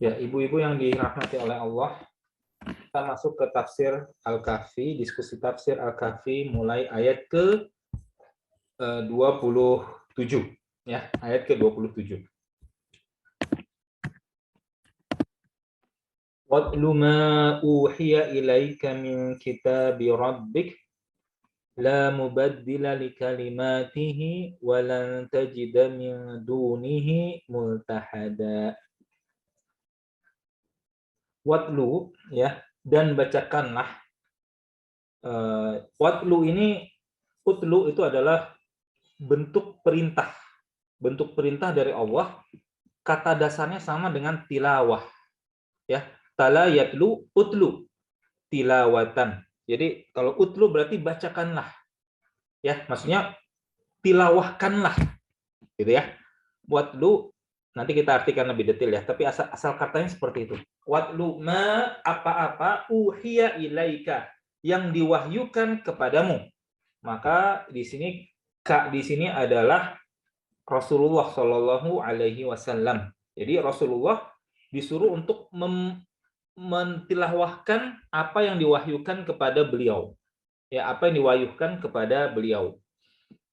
Ya, ibu-ibu yang dirahmati oleh Allah, kita masuk ke tafsir Al-Kahfi, diskusi tafsir Al-Kahfi mulai ayat ke 27 ya, ayat ke 27. Watlu ma uhiya ilaika min kitabi rabbik la mubaddila likalimatihi wa lan tajida min dunihi multahada. Watlu ya, dan bacakanlah. Watlu ini, utlu itu adalah bentuk perintah. Bentuk perintah dari Allah, kata dasarnya sama dengan tilawah. Ya, tala yatlu utlu tilawatan. Jadi kalau utlu berarti bacakanlah. Ya, maksudnya tilawahkanlah. Gitu ya. Watlu nanti kita artikan lebih detail ya, tapi asal katanya seperti itu. Watlu ma apa-apa uhiya ilaika yang diwahyukan kepadamu. Maka di sini adalah Rasulullah Shallallahu Alaihi Wasallam. Jadi Rasulullah disuruh untuk mentilawahkan apa yang diwahyukan kepada beliau. Ya, apa yang diwahyukan kepada beliau.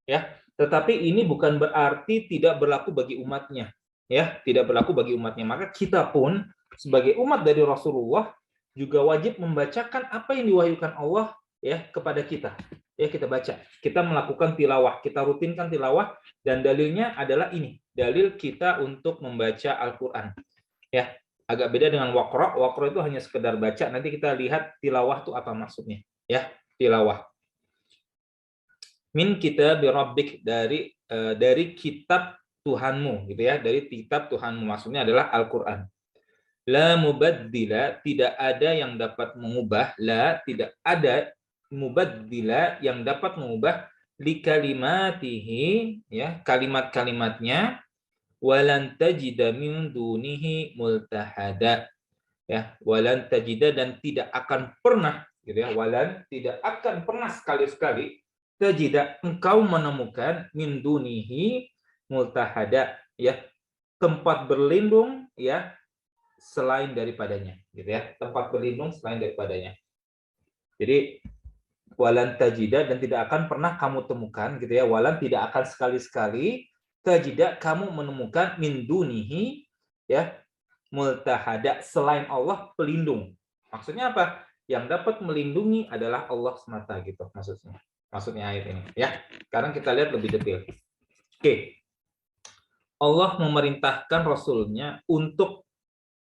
Ya, tetapi ini bukan berarti tidak berlaku bagi umatnya. Ya, tidak berlaku bagi umatnya. Maka kita pun sebagai umat dari Rasulullah juga wajib membacakan apa yang diwahyukan Allah ya kepada kita. Ya, kita baca. Kita melakukan tilawah, kita rutinkan tilawah, dan dalilnya adalah ini. Dalil kita untuk membaca Al-Qur'an. Ya, agak beda dengan waqra. Waqra itu hanya sekedar baca. Nanti kita lihat tilawah itu apa maksudnya. Ya, tilawah. Min kitab rabbik, dari kitab Tuhanmu gitu ya, dari kitab Tuhanmu, maksudnya adalah Al-Qur'an. La mubaddila, tidak ada yang dapat mengubah, tidak ada mubaddila yang dapat mengubah li kalimatihi, ya, kalimat-kalimatnya, walan tajida min dunihi multahada, ya, walan tajida, dan tidak akan pernah gitu ya, walan tidak akan pernah sekali-sekali tajida engkau menemukan min dunihi multahada, ya, tempat berlindung ya selain daripadanya, gitu ya, tempat berlindung selain daripadanya. Jadi walan tajida, dan tidak akan pernah kamu temukan gitu ya, walan tidak akan sekali-sekali tajida kamu menemukan min dunihi ya multahada, selain Allah pelindung. Maksudnya apa? Yang dapat melindungi adalah Allah semata gitu maksudnya ayat ini ya. Sekarang kita lihat lebih detail. Oke. Allah memerintahkan Rasulnya untuk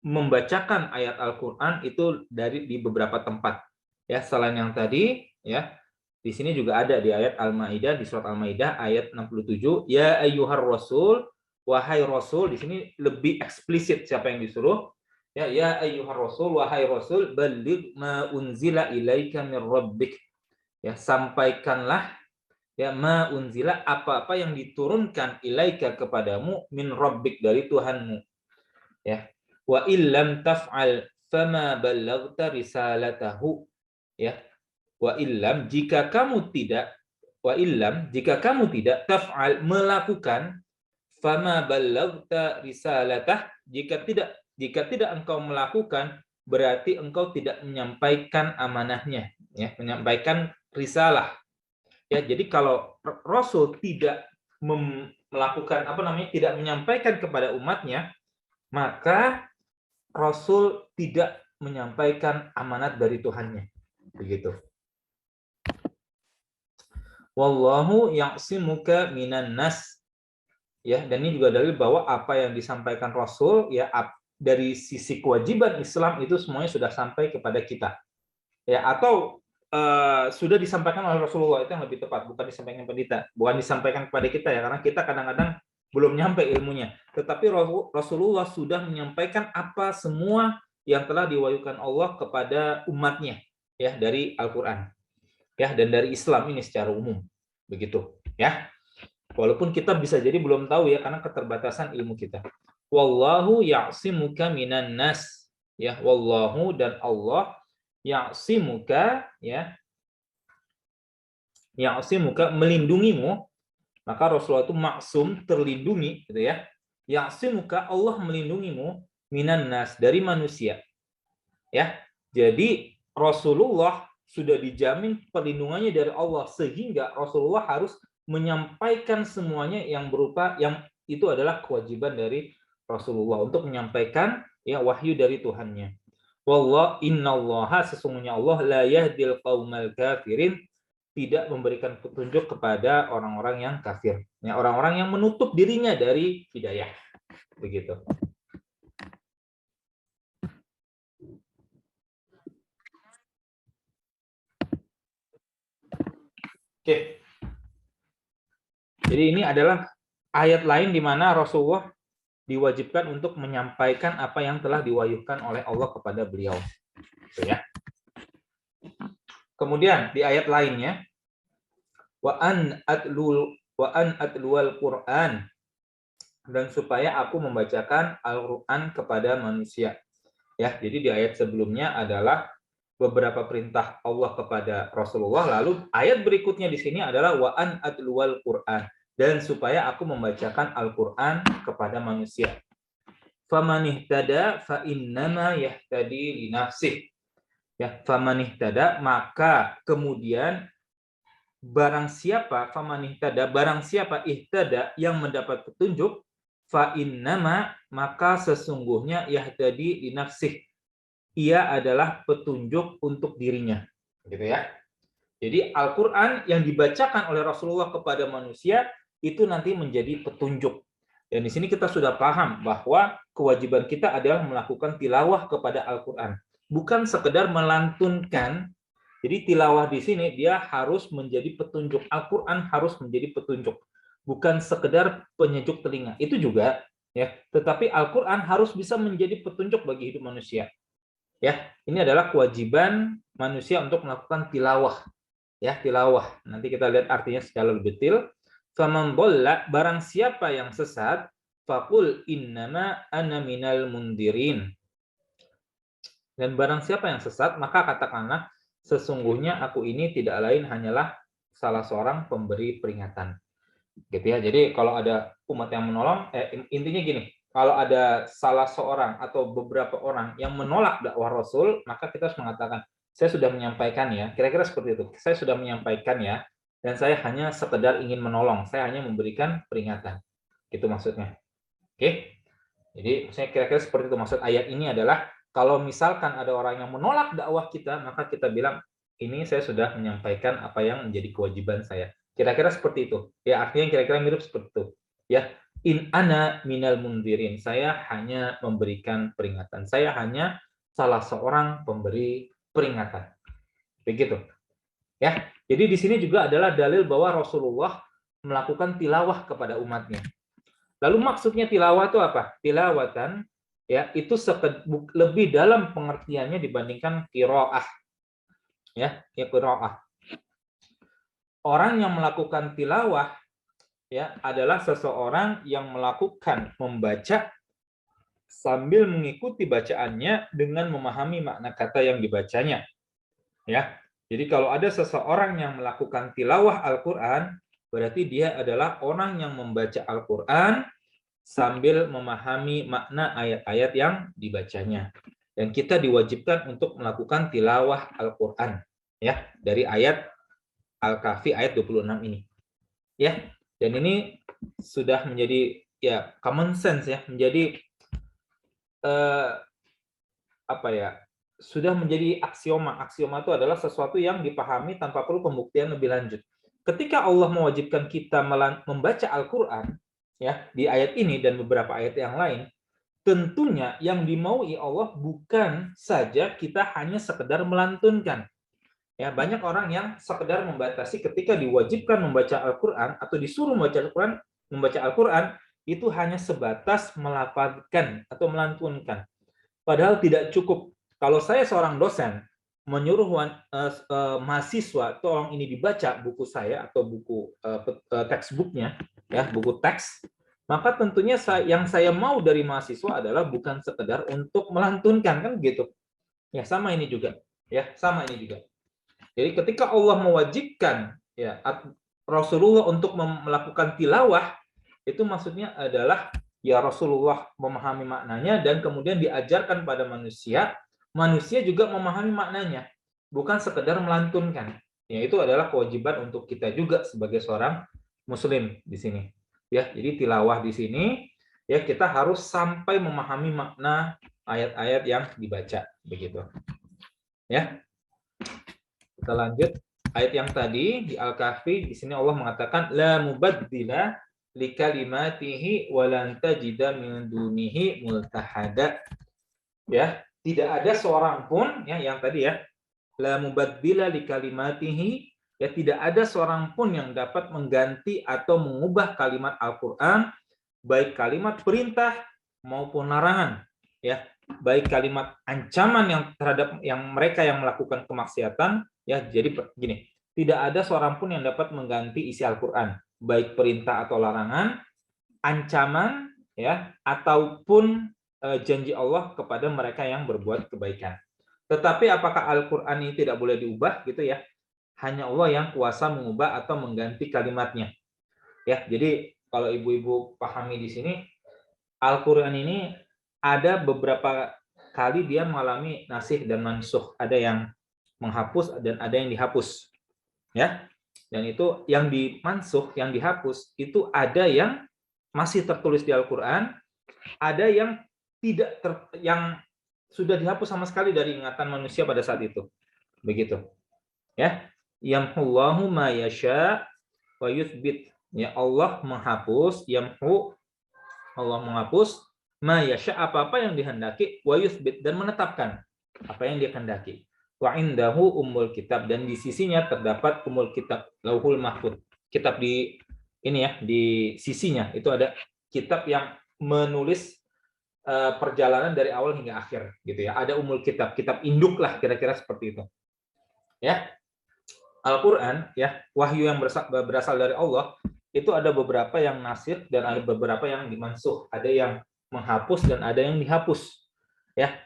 membacakan ayat Al-Qur'an itu di beberapa tempat. Ya, selain yang tadi ya. Di sini juga ada di ayat Al-Maidah, di surat Al-Maidah ayat 67, ya ayyuhar rasul, wahai rasul. Di sini lebih eksplisit siapa yang disuruh. Ya ayyuhar rasul, wahai rasul, balligh ma unzila ilaika mir rabbik. Ya, sampaikanlah ya ma unzila, apa-apa yang diturunkan ilaika kepadamu min rabbik, dari Tuhanmu. Ya. Wa illam taf'al fama ballaghta risalatahu. Ya. Wa illam, jika kamu tidak taf'al, melakukan, fama ballaghta risalatah, jika tidak engkau melakukan, berarti engkau tidak menyampaikan amanahnya, ya, menyampaikan risalah. Ya, jadi kalau Rasul tidak melakukan tidak menyampaikan kepada umatnya, maka Rasul tidak menyampaikan amanat dari Tuhannya. Begitu. Wallahu ya'simuka minan nas. Ya, dan ini juga dalil bahwa apa yang disampaikan Rasul ya dari sisi kewajiban Islam itu semuanya sudah sampai kepada kita. Ya, atau sudah disampaikan oleh Rasulullah, itu yang lebih tepat, bukan disampaikan pendeta, bukan disampaikan kepada kita ya, karena kita kadang-kadang belum nyampe ilmunya. Tetapi Rasulullah sudah menyampaikan apa semua yang telah diwahyukan Allah kepada umatnya ya dari Al-Qur'an. Ya, dan dari Islam ini secara umum. Begitu, ya. Walaupun kita bisa jadi belum tahu ya karena keterbatasan ilmu kita. Wallahu ya'simuka minan nas. Ya, wallahu, dan Allah ya'simuka ya. Ya'simuka, melindungimu. Maka Rasulullah itu maksum, terlindungi gitu ya. Ya'simuka, Allah melindungimu minan nas, dari manusia. Ya. Jadi Rasulullah sudah dijamin perlindungannya dari Allah, sehingga Rasulullah harus menyampaikan semuanya yang berupa, yang itu adalah kewajiban dari Rasulullah untuk menyampaikan ya wahyu dari Tuhannya. Wallah innallaha, sesungguhnya Allah la yahdil qaumal kafirin, tidak memberikan petunjuk kepada orang-orang yang kafir. Ya, orang-orang yang menutup dirinya dari hidayah. Begitu. Oke. Jadi ini adalah ayat lain di mana Rasulullah diwajibkan untuk menyampaikan apa yang telah diwahyukan oleh Allah kepada beliau. Gitu ya. Kemudian di ayat lainnya, wa an atlual Qur'an, dan supaya aku membacakan Al-Qur'an kepada manusia. Ya, jadi di ayat sebelumnya adalah beberapa perintah Allah kepada Rasulullah, lalu ayat berikutnya di sini adalah wa an atlual Qur'an, dan supaya aku membacakan Al-Qur'an kepada manusia. Famanihtada fa innama yahtadi li nafsih. Ya, famanihtada, maka kemudian barang siapa, famanihtada, barang siapa ihtada, yang mendapat petunjuk, fa innama, maka sesungguhnya yahtadi li nafsih, ia adalah petunjuk untuk dirinya, gitu ya. Jadi Al-Qur'an yang dibacakan oleh Rasulullah kepada manusia itu nanti menjadi petunjuk. Dan di sini kita sudah paham bahwa kewajiban kita adalah melakukan tilawah kepada Al-Qur'an, bukan sekedar melantunkan. Jadi tilawah di sini dia harus menjadi petunjuk. Al-Qur'an harus menjadi petunjuk, bukan sekedar penyejuk telinga. Itu juga ya, tetapi Al-Qur'an harus bisa menjadi petunjuk bagi hidup manusia. Ya, ini adalah kewajiban manusia untuk melakukan tilawah. Ya, tilawah. Nanti kita lihat artinya secara lebih detail. Faman dhalla, barang siapa yang sesat, faqul innama ana minal mundirin. Dan barang siapa yang sesat, maka katakanlah sesungguhnya aku ini tidak lain hanyalah salah seorang pemberi peringatan. Gitu ya. Jadi kalau ada umat yang menolong, intinya gini, kalau ada salah seorang atau beberapa orang yang menolak dakwah Rasul, maka kita harus mengatakan, saya sudah menyampaikan ya, kira-kira seperti itu. Saya sudah menyampaikan ya, dan saya hanya sekedar ingin menolong, saya hanya memberikan peringatan. Itu maksudnya. Oke? Jadi saya kira-kira seperti itu. Maksud ayat ini adalah, kalau misalkan ada orang yang menolak dakwah kita, maka kita bilang, ini saya sudah menyampaikan apa yang menjadi kewajiban saya. Kira-kira seperti itu. Ya, artinya kira-kira mirip seperti itu. Ya, in ana minal mundirin. Saya hanya memberikan peringatan. Saya hanya salah seorang pemberi peringatan. Begitu. Ya. Jadi di sini juga adalah dalil bahwa Rasulullah melakukan tilawah kepada umatnya. Lalu maksudnya tilawah itu apa? Tilawatan ya, itu lebih dalam pengertiannya dibandingkan qiraah. Ya, qiraah. Orang yang melakukan tilawah ya adalah seseorang yang melakukan membaca sambil mengikuti bacaannya dengan memahami makna kata yang dibacanya. Ya. Jadi kalau ada seseorang yang melakukan tilawah Al-Qur'an, berarti dia adalah orang yang membaca Al-Qur'an sambil memahami makna ayat-ayat yang dibacanya. Dan kita diwajibkan untuk melakukan tilawah Al-Qur'an ya, dari ayat Al-Kahfi ayat 26 ini. Ya. Dan ini sudah menjadi ya common sense ya, menjadi apa ya? Sudah menjadi aksioma. Aksioma itu adalah sesuatu yang dipahami tanpa perlu pembuktian lebih lanjut. Ketika Allah mewajibkan kita membaca Al-Qur'an ya, di ayat ini dan beberapa ayat yang lain, tentunya yang dimaui Allah bukan saja kita hanya sekedar melantunkan. Ya, banyak orang yang sekedar membatasi ketika diwajibkan membaca Al-Qur'an atau disuruh membaca Al-Qur'an itu hanya sebatas melafazkan atau melantunkan. Padahal tidak cukup. Kalau saya seorang dosen menyuruh mahasiswa, tolong ini dibaca buku saya atau buku textbooknya, ya buku teks, maka tentunya yang saya mau dari mahasiswa adalah bukan sekedar untuk melantunkan, kan gitu. Ya sama ini juga, ya sama ini juga. Jadi ketika Allah mewajibkan ya Rasulullah untuk melakukan tilawah, itu maksudnya adalah ya Rasulullah memahami maknanya dan kemudian diajarkan pada manusia, manusia juga memahami maknanya, bukan sekedar melantunkan. Ya, itu adalah kewajiban untuk kita juga sebagai seorang muslim di sini. Ya, jadi tilawah di sini ya kita harus sampai memahami makna ayat-ayat yang dibaca begitu. Ya. Kita lanjut ayat yang tadi di Al-Kahfi, di sini Allah mengatakan la mubaddila likalimatihi wa lan tajida min dunihi multahada. Ya, tidak ada seorang pun ya yang tadi ya, la mubaddila likalimatihi, ya tidak ada seorang pun yang dapat mengganti atau mengubah kalimat Al-Qur'an, baik kalimat perintah maupun larangan, ya, baik kalimat ancaman yang terhadap yang mereka yang melakukan kemaksiatan, ya. Jadi gini, tidak ada seorang pun yang dapat mengganti isi Al-Qur'an, baik perintah atau larangan, ancaman, ya, ataupun janji Allah kepada mereka yang berbuat kebaikan. Tetapi apakah Al-Qur'an ini tidak boleh diubah gitu ya? Hanya Allah yang kuasa mengubah atau mengganti kalimatnya. Ya, jadi kalau ibu-ibu pahami di sini, Al-Qur'an ini ada beberapa kali dia mengalami nasikh dan mansukh, ada yang menghapus dan ada yang dihapus. Ya. Dan itu yang dimansukh, yang dihapus itu ada yang masih tertulis di Al-Qur'an, ada yang tidak yang sudah dihapus sama sekali dari ingatan manusia pada saat itu. Begitu. Ya. Yamhullahu ma yasha wa yuthbit. Ya, Allah menghapus, yamhu, Allah menghapus, ma yasha, apa-apa yang dihendaki, wa yuthbit, dan menetapkan apa yang dia kehendaki. Wa indahu ummul kitab, dan di sisinya terdapat ummul kitab, lauhul mahfuz. Kitab di ini ya, di sisinya itu ada kitab yang menulis perjalanan dari awal hingga akhir gitu ya. Ada ummul kitab, kitab induk lah kira-kira seperti itu. Ya. Al-Qur'an ya, wahyu yang berasal dari Allah itu ada beberapa yang nasikh dan ada beberapa yang dimansukh, ada yang menghapus dan ada yang dihapus. Ya.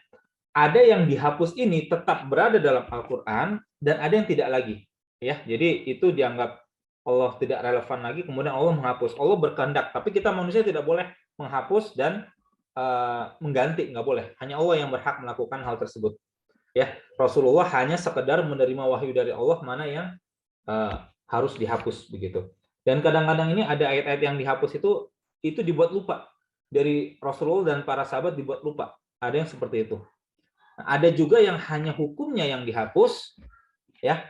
Ada yang dihapus ini tetap berada dalam Al-Qur'an dan ada yang tidak lagi. Ya, jadi itu dianggap Allah tidak relevan lagi, kemudian Allah menghapus. Allah berkehendak, tapi kita manusia tidak boleh menghapus dan mengganti, nggak boleh. Hanya Allah yang berhak melakukan hal tersebut. Ya, Rasulullah hanya sekedar menerima wahyu dari Allah mana yang harus dihapus begitu. Dan kadang-kadang ini ada ayat-ayat yang dihapus itu dibuat lupa dari Rasulullah dan para sahabat, dibuat lupa. Ada yang seperti itu. Nah, ada juga yang hanya hukumnya yang dihapus, ya,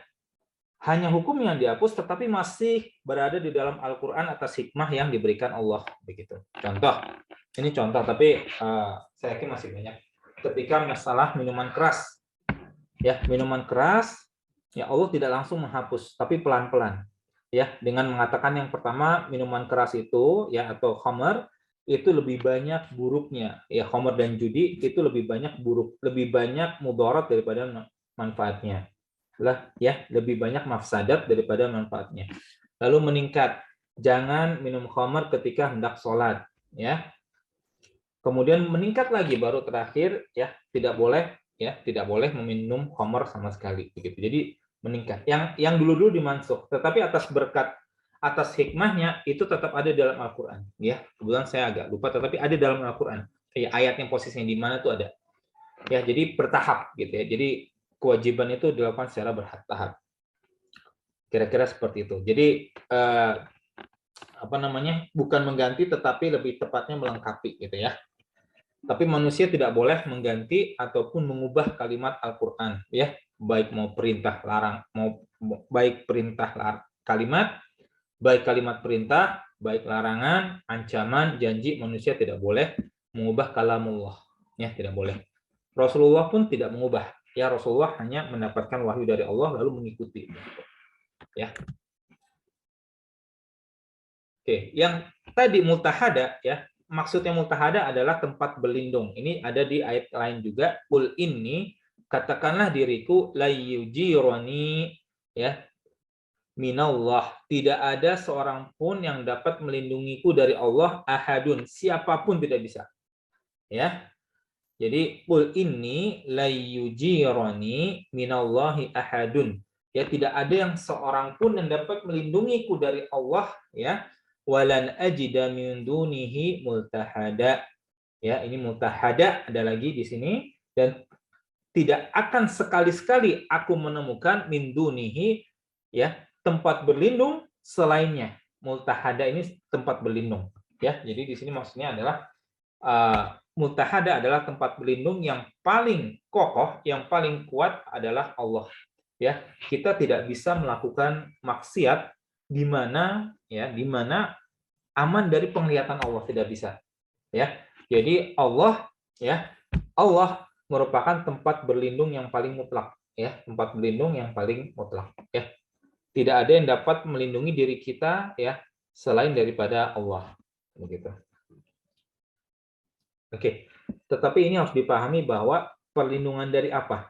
hanya hukum yang dihapus, tetapi masih berada di dalam Al-Quran atas hikmah yang diberikan Allah begitu. Contoh, ini contoh, tapi saya yakin masih banyak. Ketika masalah minuman keras, ya, minuman keras, ya Allah tidak langsung menghapus, tapi pelan-pelan, ya, dengan mengatakan yang pertama, minuman keras itu, ya, atau khamar itu lebih banyak buruknya, ya, khamar dan judi itu lebih banyak buruk, lebih banyak mudarat daripada manfaatnya. Lah, ya, lebih banyak mafsadat daripada manfaatnya. Lalu meningkat, jangan minum khamar ketika hendak sholat, ya. Kemudian meningkat lagi, baru terakhir, ya, tidak boleh meminum khamar sama sekali begitu. Jadi meningkat. Yang dulu-dulu dimansukh, tetapi atas berkat, atas hikmahnya itu tetap ada dalam Al-Qur'an, ya. Kebetulan saya agak lupa, tetapi ada dalam Al-Qur'an. Ya, ayat yang posisinya di mana itu ada. Ya, jadi bertahap gitu ya. Jadi kewajiban itu dilakukan secara bertahap. Kira-kira seperti itu. Jadi bukan mengganti tetapi lebih tepatnya melengkapi gitu ya. Tapi manusia tidak boleh mengganti ataupun mengubah kalimat Al-Qur'an ya, baik mau perintah larang, baik perintah kalimat, baik kalimat perintah, baik larangan, ancaman, janji, manusia tidak boleh mengubah kalamullah ya, tidak boleh. Rasulullah pun tidak mengubah. Ya, Rasulullah hanya mendapatkan wahyu dari Allah lalu mengikuti. Ya. Oke, yang tadi multahada ya, maksudnya multahada adalah tempat berlindung. Ini ada di ayat lain juga, qul inni, katakanlah diriku la yujirani ya minallah, tidak ada seorang pun yang dapat melindungiku dari Allah, ahadun, siapapun tidak bisa. Ya. Jadi qul inni la yujirani minallahi ahadun. Ya, tidak ada yang seorang pun yang dapat melindungiku dari Allah ya, walan ajida min dunihi multahada. Ya, ini multahada ada lagi di sini, dan tidak akan sekali-sekali aku menemukan min dunihi, ya, tempat berlindung selainnya. Multahada ini tempat berlindung, ya. Jadi di sini maksudnya adalah multahada adalah tempat berlindung yang paling kokoh, yang paling kuat adalah Allah. Ya, kita tidak bisa melakukan maksiat di mana, ya, di mana aman dari penglihatan Allah, tidak bisa. Ya, jadi Allah, ya, Allah merupakan tempat berlindung yang paling mutlak, ya, tempat berlindung yang paling mutlak, ya. Tidak ada yang dapat melindungi diri kita, ya, selain daripada Allah, begitu. Oke, tetapi ini harus dipahami bahwa perlindungan dari apa?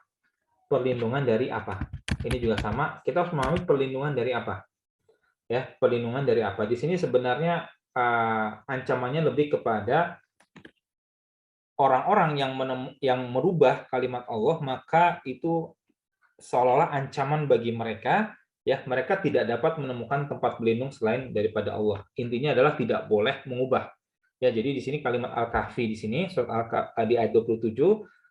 Perlindungan dari apa? Ini juga sama, kita harus memahami perlindungan dari apa. Ya, perlindungan dari apa? Di sini sebenarnya ancamannya lebih kepada orang-orang yang merubah kalimat Allah, maka itu seolah-olah ancaman bagi mereka, ya, mereka tidak dapat menemukan tempat berlindung selain daripada Allah. Intinya adalah tidak boleh mengubah. Ya, jadi di sini kalimat Al-Kahfi di sini surat di ayat 27,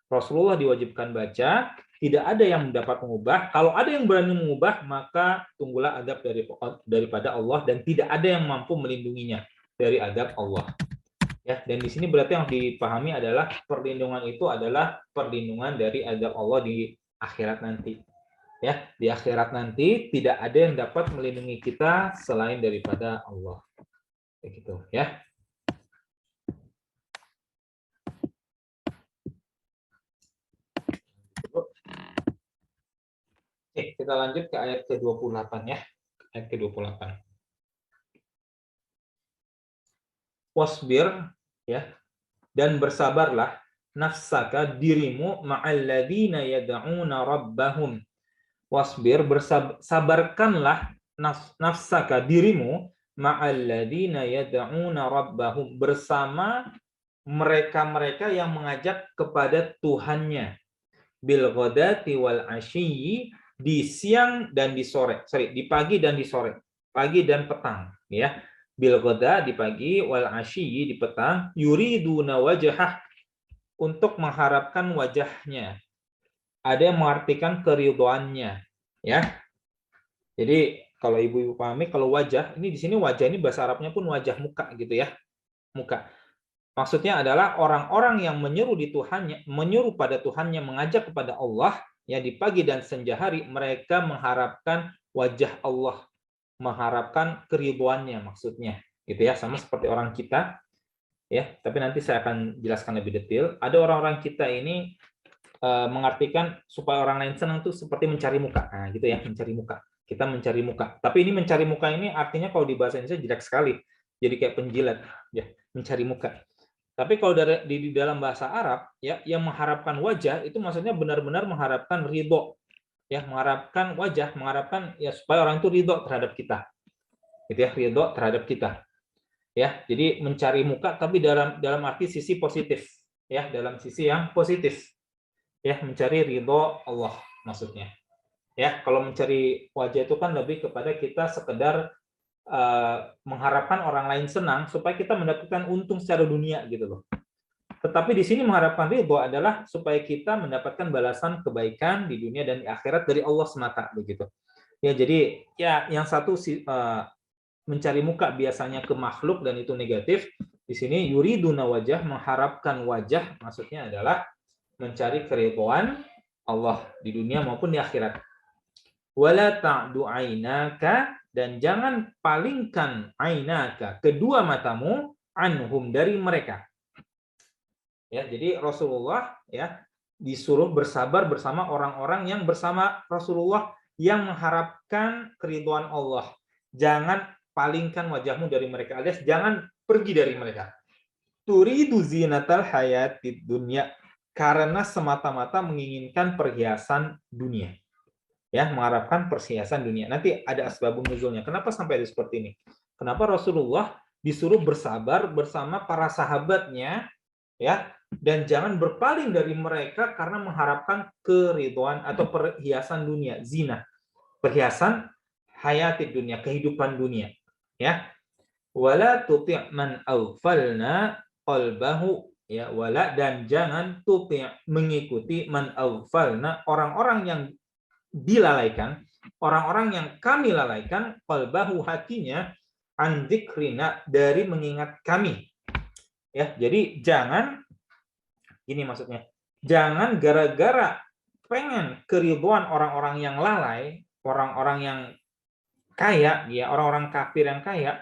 Rasulullah diwajibkan baca, tidak ada yang dapat mengubah. Kalau ada yang berani mengubah, maka tunggulah adab daripada Allah, dan tidak ada yang mampu melindunginya dari adab Allah. Ya, dan di sini berarti yang dipahami adalah perlindungan itu adalah perlindungan dari adab Allah di akhirat nanti. Ya, di akhirat nanti tidak ada yang dapat melindungi kita selain daripada Allah. Begitu, ya. Oke, kita lanjut ke ayat ke-28 ya. Ayat ke-28. Wasbir, ya, dan bersabarlah nafsaka dirimu ma'alladzina yad'una rabbahum. Wasbir, bersabarkanlah nafsaka dirimu ma'alladzina yad'una rabbahum, bersama mereka-mereka yang mengajak kepada Tuhannya, bil ghadati wal asyi, di siang dan di sore, di pagi dan di sore, pagi dan petang, ya. Bil ghada di pagi, wal asyi di petang, yuriduna wajhah, untuk mengharapkan wajahnya. Ada yang mengartikan keridhoannya, ya. Jadi kalau ibu-ibu pahami, kalau wajah ini di sini, wajah ini bahasa Arabnya pun wajah, muka gitu ya, muka. Maksudnya adalah orang-orang yang menyeru di Tuhannya, menyeru pada Tuhannya, mengajak kepada Allah, ya, di pagi dan senja hari, mereka mengharapkan wajah Allah, mengharapkan keridhoannya maksudnya, gitu ya, sama seperti orang kita, ya. Tapi nanti saya akan jelaskan lebih detail. Ada orang-orang kita ini mengartikan supaya orang lain senang tuh seperti mencari muka, nah, gitu ya, mencari muka. Kita mencari muka. Tapi ini mencari muka ini artinya kalau di bahasa Indonesia jelek sekali, jadi kayak penjilat, ya, mencari muka. Tapi kalau di dalam bahasa Arab, ya, yang mengharapkan wajah itu maksudnya benar-benar mengharapkan ridho, ya, mengharapkan wajah, mengharapkan, ya, supaya orang itu ridho terhadap kita, gitu ya, ridho terhadap kita, ya. Jadi mencari muka, tapi dalam arti sisi positif, ya, dalam sisi yang positif, ya, mencari ridho Allah maksudnya, ya. Kalau mencari wajah itu kan lebih kepada kita sekedar mengharapkan orang lain senang supaya kita mendapatkan untung secara dunia, gitu loh. Tetapi di sini mengharapkan ridho adalah supaya kita mendapatkan balasan kebaikan di dunia dan di akhirat dari Allah semata, begitu. Ya, jadi ya, yang satu mencari muka biasanya ke makhluk dan itu negatif. Di sini yuriduna wajah, mengharapkan wajah, maksudnya adalah mencari keridhaan Allah di dunia maupun di akhirat. Wala ta'du ainaka, dan jangan palingkan ainaka, kedua matamu, anhum, dari mereka. Ya, jadi Rasulullah, ya, disuruh bersabar bersama orang-orang yang bersama Rasulullah yang mengharapkan keridhaan Allah. Jangan palingkan wajahmu dari mereka, alias jangan pergi dari mereka. Turidu zinatal hayatid dunya, karena semata-mata menginginkan perhiasan dunia. Ya, mengharapkan perhiasan dunia. Nanti ada asbabun nuzulnya. Kenapa sampai ada seperti ini? Kenapa Rasulullah disuruh bersabar bersama para sahabatnya, ya, dan jangan berpaling dari mereka karena mengharapkan keridhaan atau perhiasan dunia, zina, perhiasan hayati dunia, kehidupan dunia, ya. Wala tuti' man aghfalna qalbahu, ya, wala, dan jangan tuti' mengikuti man aghfalna, orang-orang yang dilalaikan, orang-orang yang kami lalaikan, qalbahu, hatinya, an dzikrina, dari mengingat kami. Ya, jadi jangan gini maksudnya. Jangan gara-gara pengen keridhaan orang-orang yang lalai, orang-orang yang kaya, ya, orang-orang kafir yang kaya,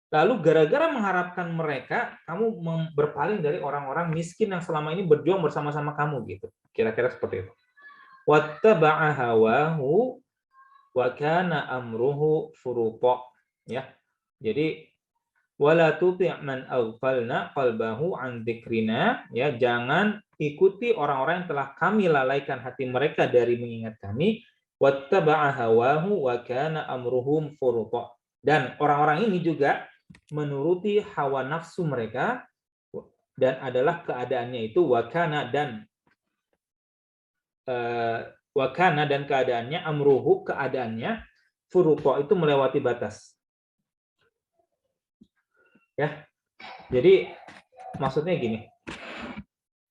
lalu gara-gara mengharapkan mereka, kamu berpaling dari orang-orang miskin yang selama ini berjuang bersama-sama kamu, gitu. Kira-kira seperti itu. Wattaba'a hawahu wa kana amruhu furuta. Ya. Jadi wala tuti' man aghfalna qalbahu an dzikrina, ya, jangan ikuti orang-orang yang telah kami lalaikan hati mereka dari mengingat kami. Wattaba'a hawahu wa kana amruhum furuta. Dan orang-orang ini juga menuruti hawa nafsu mereka, dan adalah keadaannya itu wakana, dan keadaannya amruhu, keadaannya furuta, itu melewati batas. Ya, jadi maksudnya gini,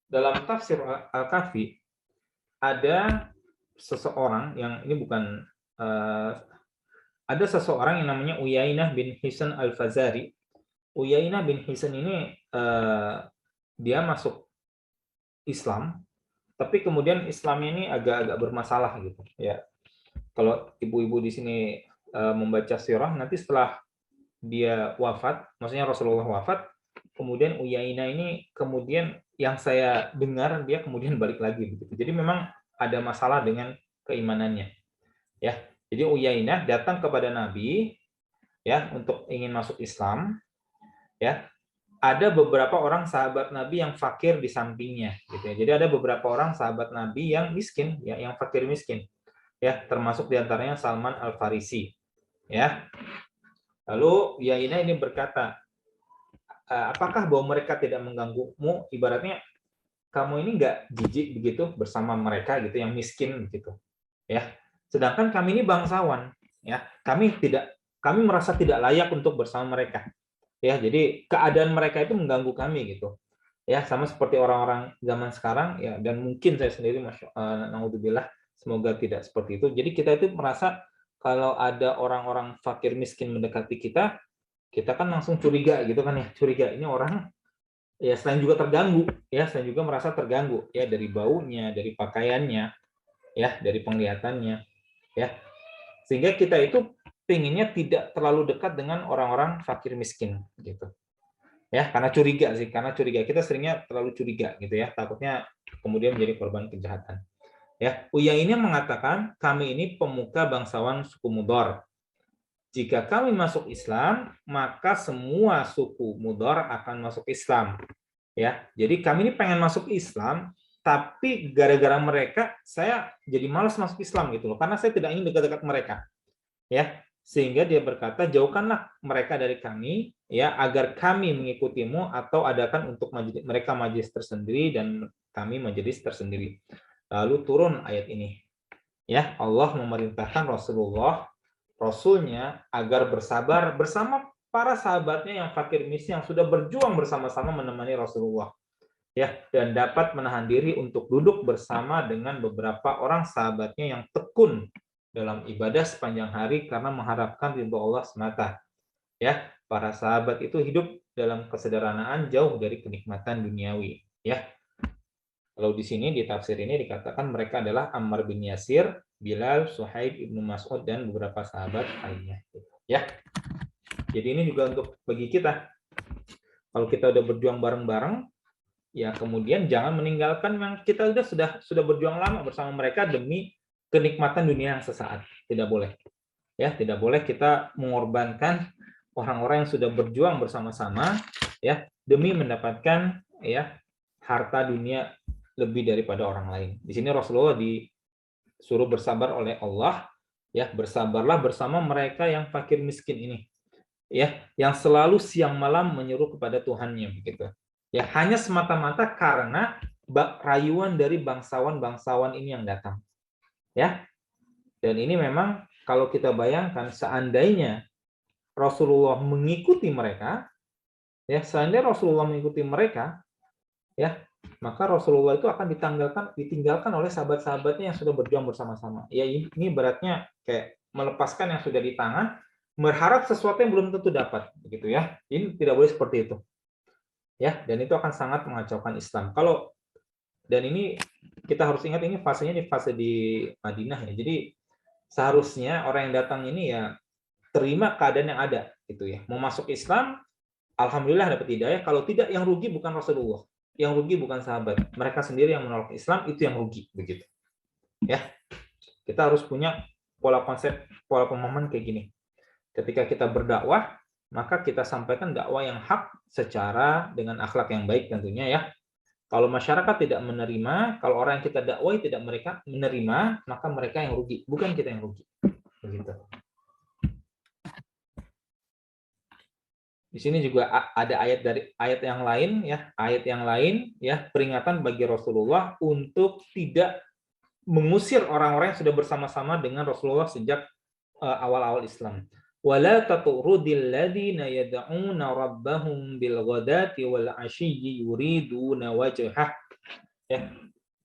dalam tafsir Al-Kahfi ada seseorang yang ini bukan ada seseorang yang namanya Uyainah bin Hisan Al-Fazari. Uyainah bin Hisan ini dia masuk Islam, tapi kemudian Islamnya ini agak-agak bermasalah gitu. Ya, kalau ibu-ibu di sini membaca sirah, nanti setelah dia wafat, maksudnya Rasulullah wafat, kemudian Uyainah ini kemudian yang saya dengar dia kemudian balik lagi begitu. Jadi memang ada masalah dengan keimanannya. Ya, jadi Uyainah datang kepada Nabi, ya, untuk ingin masuk Islam. Ya, ada beberapa orang sahabat Nabi yang fakir di sampingnya, gitu ya. Jadi ada beberapa orang sahabat Nabi yang miskin, ya, yang fakir miskin, ya, termasuk diantaranya Salman Al Farisi, ya. Lalu Uyainah ini berkata, apakah bahwa mereka tidak mengganggumu? Ibaratnya kamu ini nggak jijik begitu bersama mereka gitu yang miskin gitu, ya. Sedangkan kami ini bangsawan, ya. Kami merasa tidak layak untuk bersama mereka. Ya, jadi keadaan mereka itu mengganggu kami gitu. Ya, sama seperti orang-orang zaman sekarang, ya, dan mungkin saya sendiri, naudzubillah, semoga tidak seperti itu. Jadi kita itu merasa kalau ada orang-orang fakir miskin mendekati kita, kita kan langsung curiga gitu kan, ya, curiga ini orang, ya, selain juga terganggu, ya, selain juga merasa terganggu, ya, dari baunya, dari pakaiannya, ya, dari penglihatannya, ya. Sehingga kita itu pengennya tidak terlalu dekat dengan orang-orang fakir miskin gitu. Ya, karena curiga sih, karena curiga, kita seringnya terlalu curiga gitu ya, takutnya kemudian menjadi korban kejahatan. Ya, Uya ini mengatakan, kami ini pemuka bangsawan suku Mudhar. Jika kami masuk Islam, maka semua suku Mudhar akan masuk Islam. Ya, jadi kami ini pengen masuk Islam, tapi gara-gara mereka saya jadi malas masuk Islam gitu loh, karena saya tidak ingin dekat-dekat mereka. Ya, sehingga dia berkata, jauhkanlah mereka dari kami, ya, agar kami mengikutimu, atau adakan untuk mereka majelis tersendiri dan kami majelis tersendiri. Lalu turun ayat ini, ya, Allah memerintahkan Rasulnya agar bersabar bersama para sahabatnya yang fakir miskin yang sudah berjuang bersama-sama menemani Rasulullah, ya, dan dapat menahan diri untuk duduk bersama dengan beberapa orang sahabatnya yang tekun dalam ibadah sepanjang hari karena mengharapkan ridho Allah semata. Ya, para sahabat itu hidup dalam kesederhanaan, jauh dari kenikmatan duniawi. Ya, kalau di sini di tafsir ini dikatakan mereka adalah Ammar bin Yasir, Bilal, Suhaib, Ibnu Mas'ud, dan beberapa sahabat lainnya. Ya, jadi ini juga untuk bagi kita. Kalau kita udah berjuang bareng-bareng, ya, kemudian jangan meninggalkan yang kita sudah berjuang lama bersama mereka demi kenikmatan dunia yang sesaat. Tidak boleh. Ya, tidak boleh kita mengorbankan orang-orang yang sudah berjuang bersama-sama, ya, demi mendapatkan, ya, harta dunia lebih daripada orang lain. Di sini Rasulullah disuruh bersabar oleh Allah, ya, bersabarlah bersama mereka yang fakir miskin ini, ya, yang selalu siang malam menyeru kepada Tuhannya begitu. Ya, hanya semata-mata karena rayuan dari bangsawan-bangsawan ini yang datang. Ya. Dan ini memang kalau kita bayangkan seandainya Rasulullah mengikuti mereka, ya seandainya Rasulullah mengikuti mereka, ya maka Rasulullah itu akan ditinggalkan oleh sahabat-sahabatnya yang sudah berjuang bersama-sama. Ya ini beratnya kayak melepaskan yang sudah di tangan, berharap sesuatu yang belum tentu dapat, begitu ya. Ini tidak boleh seperti itu, ya. Dan itu akan sangat mengacaukan Islam. Dan ini kita harus ingat ini fasenya di fase di Madinah ya. Jadi seharusnya orang yang datang ini ya terima keadaan yang ada, gitu ya. Mau masuk Islam, alhamdulillah dapat hidayah. Kalau tidak, yang rugi bukan Rasulullah, yang rugi bukan sahabat. Mereka sendiri yang menolak Islam, itu yang rugi, begitu. Ya, kita harus punya pola konsep, pola pemahaman kayak gini. Ketika kita berdakwah, maka kita sampaikan dakwah yang hak secara dengan akhlak yang baik tentunya ya. Kalau masyarakat tidak menerima, kalau orang yang kita dakwai tidak mereka menerima, maka mereka yang rugi, bukan kita yang rugi. Begitu. Di sini juga ada ayat yang lain ya, peringatan bagi Rasulullah untuk tidak mengusir orang-orang yang sudah bersama-sama dengan Rasulullah sejak awal-awal Islam. Wala tatrudil ladzina yad'una rabbahum bil ghadati wal 'ashiyyi yuriduna wajhah. Ya.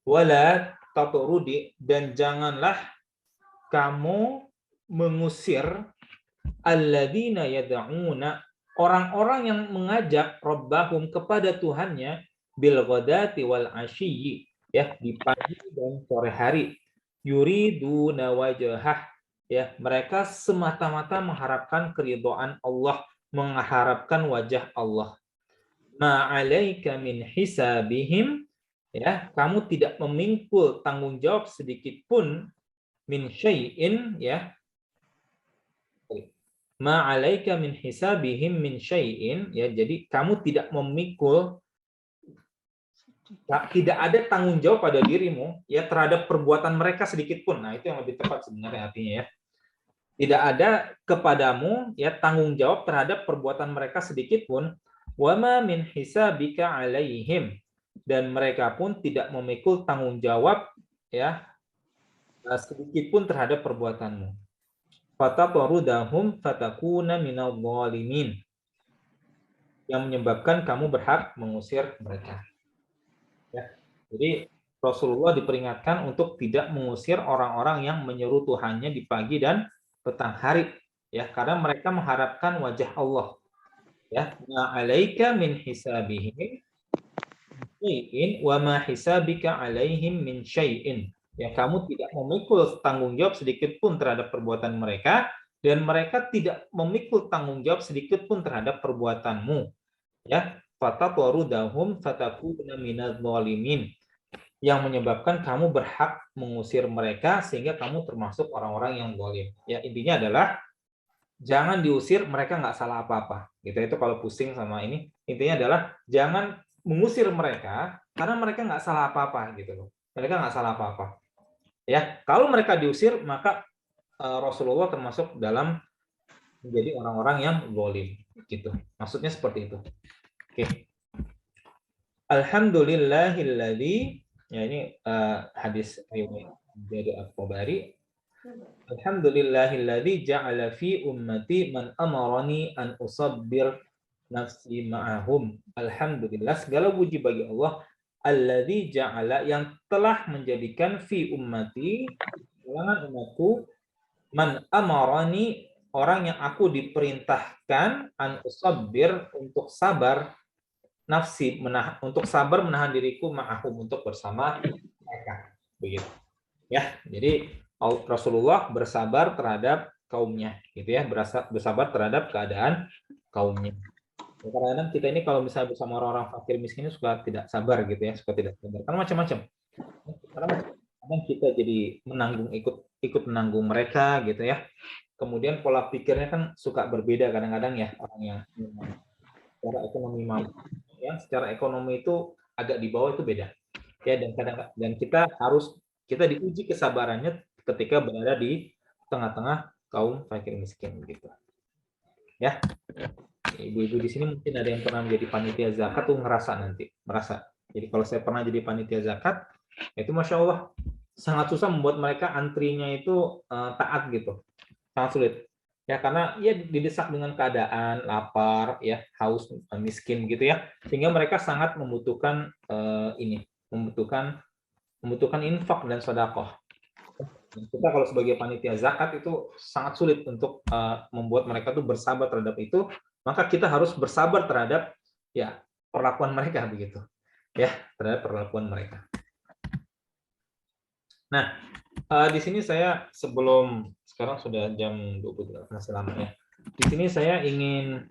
Wala tatrudi, dan janganlah kamu mengusir alladzina yad'una, orang-orang yang mengajak Rabbahum kepada Tuhannya bil ghadati wal 'ashiyyi, ya di pagi dan sore hari, yuriduna wajhah, ya mereka semata-mata mengharapkan keridhaan Allah, mengharapkan wajah Allah. Ma'alaika min hisabihim, ya kamu tidak memikul tanggung jawab sedikit pun min syai'in, ya ma'alaika min hisabihim min syai'in, ya jadi kamu tidak memikul, tidak ada tanggung jawab pada dirimu ya terhadap perbuatan mereka sedikit pun. Nah, itu yang lebih tepat sebenarnya artinya ya. Tidak ada kepadamu ya tanggung jawab terhadap perbuatan mereka sedikit pun. Wa ma min hisabika alaihim, dan mereka pun tidak memikul tanggung jawab ya sedikit pun terhadap perbuatanmu. Fatatarudahum fatakuna minal zalimin, yang menyebabkan kamu berhak mengusir mereka. Ya. Jadi Rasulullah diperingatkan untuk tidak mengusir orang-orang yang menyeru Tuhannya di pagi dan petang hari, ya karena mereka mengharapkan wajah Allah. Ya, ma'alaika min hisabihim syai'in wa ma hisabika alaihim min syai'in. Ya, kamu tidak memikul tanggung jawab sedikit pun terhadap perbuatan mereka, dan mereka tidak memikul tanggung jawab sedikit pun terhadap perbuatanmu. Ya, fatatarudahum fatakuna minadz zalimin, yang menyebabkan kamu berhak mengusir mereka sehingga kamu termasuk orang-orang yang zalim. Ya, intinya adalah jangan diusir, mereka nggak salah apa-apa. Gitu itu kalau pusing sama ini. Intinya adalah jangan mengusir mereka karena mereka nggak salah apa-apa gitu loh. Mereka nggak salah apa-apa. Ya, kalau mereka diusir maka Rasulullah termasuk dalam menjadi orang-orang yang zalim gitu. Maksudnya seperti itu. Oke. Alhamdulillahilladzi, ya ini hadis riwayat dari At-Tabari. Alhamdulillahilladzi ja'ala fi ummati man amarani an usabbir nafsi ma'ahum. Alhamdulillah, segala puji bagi Allah, alladzi ja'ala, yang telah menjadikan fi ummati, kalangan umatku, man amarani, orang yang aku diperintahkan an usabbir, untuk sabar, nafsi untuk sabar menahan diriku ma'ahum, untuk bersama mereka. Begitu. Ya, jadi Rasulullah bersabar terhadap kaumnya, gitu ya, bersabar terhadap keadaan kaumnya. Kadang-kadang kita ini kalau misalnya bersama orang-orang fakir miskin suka tidak sabar gitu ya, suka tidak sabar. Karena macam-macam. Karena kadang kita jadi ikut menanggung mereka gitu ya. Kemudian pola pikirnya kan suka berbeda kadang-kadang ya, orang yang secara ekonomi mampu, yang secara ekonomi itu agak di bawah itu beda. Ya, dan kita diuji kesabarannya ketika berada di tengah-tengah kaum fakir miskin gitu. Ya. Ibu-ibu di sini mungkin ada yang pernah menjadi panitia zakat tuh merasa. Jadi kalau saya pernah jadi panitia zakat, itu Masya Allah sangat susah membuat mereka antrinya itu taat gitu, sangat sulit. Ya, karena ya didesak dengan keadaan lapar, ya, haus, miskin gitu ya, sehingga mereka sangat membutuhkan membutuhkan infak dan sedekah. Kita kalau sebagai panitia zakat itu sangat sulit untuk membuat mereka tuh bersabar terhadap itu, maka kita harus bersabar terhadap ya perlakuan mereka begitu. Ya, terhadap perlakuan mereka. Nah, di sini saya sebelum sekarang sudah jam 20 masih lama ya. Di sini saya ingin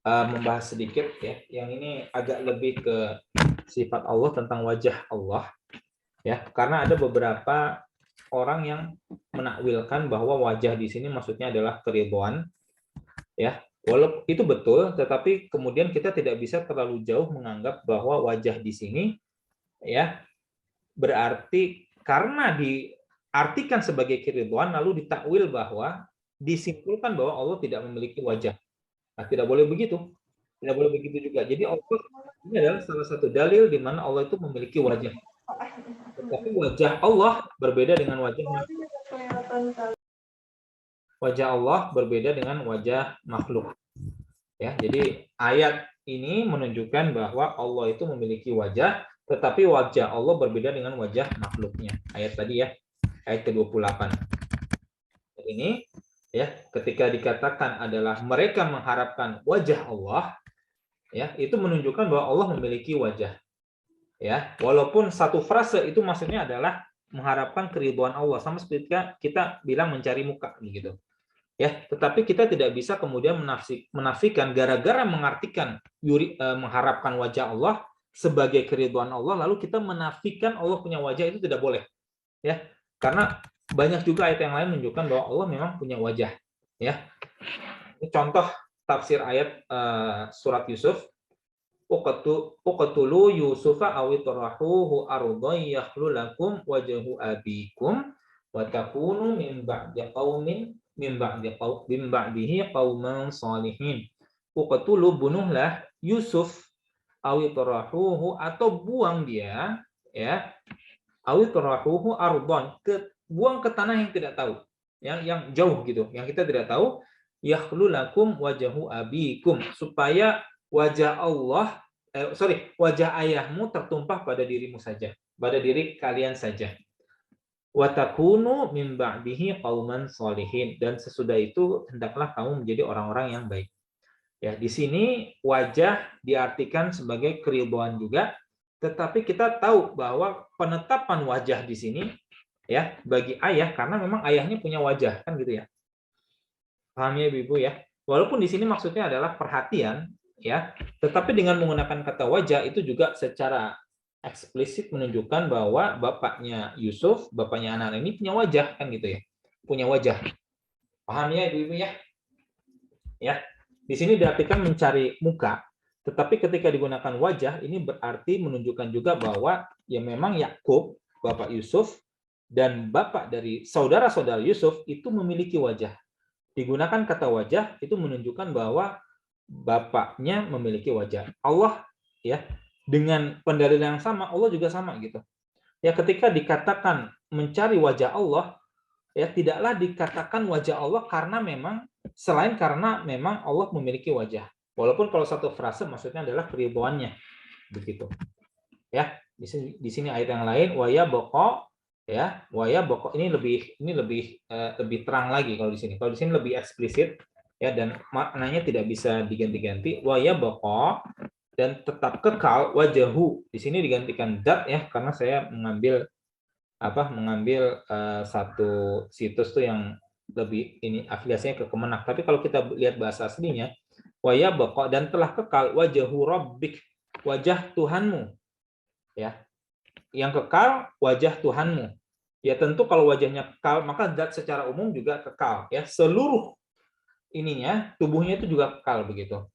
membahas sedikit ya, yang ini agak lebih ke sifat Allah tentang wajah Allah ya, karena ada beberapa orang yang menakwilkan bahwa wajah di sini maksudnya adalah keridhaan ya. Walaupun itu betul, tetapi kemudian kita tidak bisa terlalu jauh menganggap bahwa wajah di sini ya berarti karena diartikan sebagai keridhaan lalu ditakwil bahwa disimpulkan bahwa Allah tidak memiliki wajah. Nah, tidak boleh begitu. Tidak boleh begitu juga. Jadi Allah ini adalah salah satu dalil di mana Allah itu memiliki wajah. Tetapi wajah Allah berbeda dengan wajah Allah berbeda dengan wajah makhluk. Ya, jadi ayat ini menunjukkan bahwa Allah itu memiliki wajah, tetapi wajah Allah berbeda dengan wajah makhluknya. Ayat tadi ya, ayat ke-28. Ini ya, ketika dikatakan adalah mereka mengharapkan wajah Allah, ya, itu menunjukkan bahwa Allah memiliki wajah. Ya, walaupun satu frase itu maksudnya adalah mengharapkan keridhaan Allah, sama seperti kita bilang mencari muka gitu. Ya, tetapi kita tidak bisa kemudian menafikan gara-gara mengartikan mengharapkan wajah Allah sebagai keridhaan Allah lalu kita menafikan Allah punya wajah, itu tidak boleh. Ya, karena banyak juga ayat yang lain menunjukkan bahwa Allah memang punya wajah. Ya, ini contoh tafsir ayat surat Yusuf. Uqtulu Yusufa awitrahuhu ardan yakhlu lakum wajhu abikum wa takunu min ba'dihi qauman salihin. Uqtulu, bunuhlah Yusuf awitrahuhu, atau buang dia ya, awitrahuhu ardan, buang ke tanah yang tidak tahu, yang jauh gitu, yang kita tidak tahu, yakhlu lakum wajhu abikum, supaya wajah Allah wajah ayahmu tertumpah pada dirimu saja, pada diri kalian saja. Wa takunu min ba'dihi qauman sholihin, dan sesudah itu hendaklah kamu menjadi orang-orang yang baik. Ya, di sini wajah diartikan sebagai keridhaan juga, tetapi kita tahu bahwa penetapan wajah di sini ya bagi ayah, karena memang ayahnya punya wajah kan gitu ya. Paham ya Ibu ya? Walaupun di sini maksudnya adalah perhatian ya, tetapi dengan menggunakan kata wajah itu juga secara eksplisit menunjukkan bahwa bapaknya Yusuf, bapaknya anak ini punya wajah kan gitu ya. Punya wajah. Paham ya Ibu ya? Ya. Di sini diartikan mencari muka, tetapi ketika digunakan wajah ini berarti menunjukkan juga bahwa ya memang Yakub, bapak Yusuf, dan bapak dari saudara-saudara Yusuf itu memiliki wajah. Digunakan kata wajah itu menunjukkan bahwa bapaknya memiliki wajah. Allah ya dengan pendalilan yang sama, Allah juga sama gitu. Ya, ketika dikatakan mencari wajah Allah, ya tidaklah dikatakan wajah Allah karena memang Allah memiliki wajah. Walaupun kalau satu frase maksudnya adalah keridhaannya begitu. Ya, di sini ayat yang lain waya boko ya, waya boko ini lebih terang lagi kalau di sini. Kalau di sini lebih eksplisit ya, dan maknanya tidak bisa diganti-ganti. Waya boko, dan tetap kekal, wajahu di sini digantikan dat ya, karena saya mengambil satu situs tuh yang lebih ini afiliasinya ke Kemenak. Tapi kalau kita lihat bahasa aslinya, waya boko, dan telah kekal, wajahu rabbik, wajah Tuhanmu ya, yang kekal wajah Tuhanmu. Ya tentu kalau wajahnya kekal, maka zat secara umum juga kekal ya, seluruh ininya, tubuhnya itu juga kekal begitu.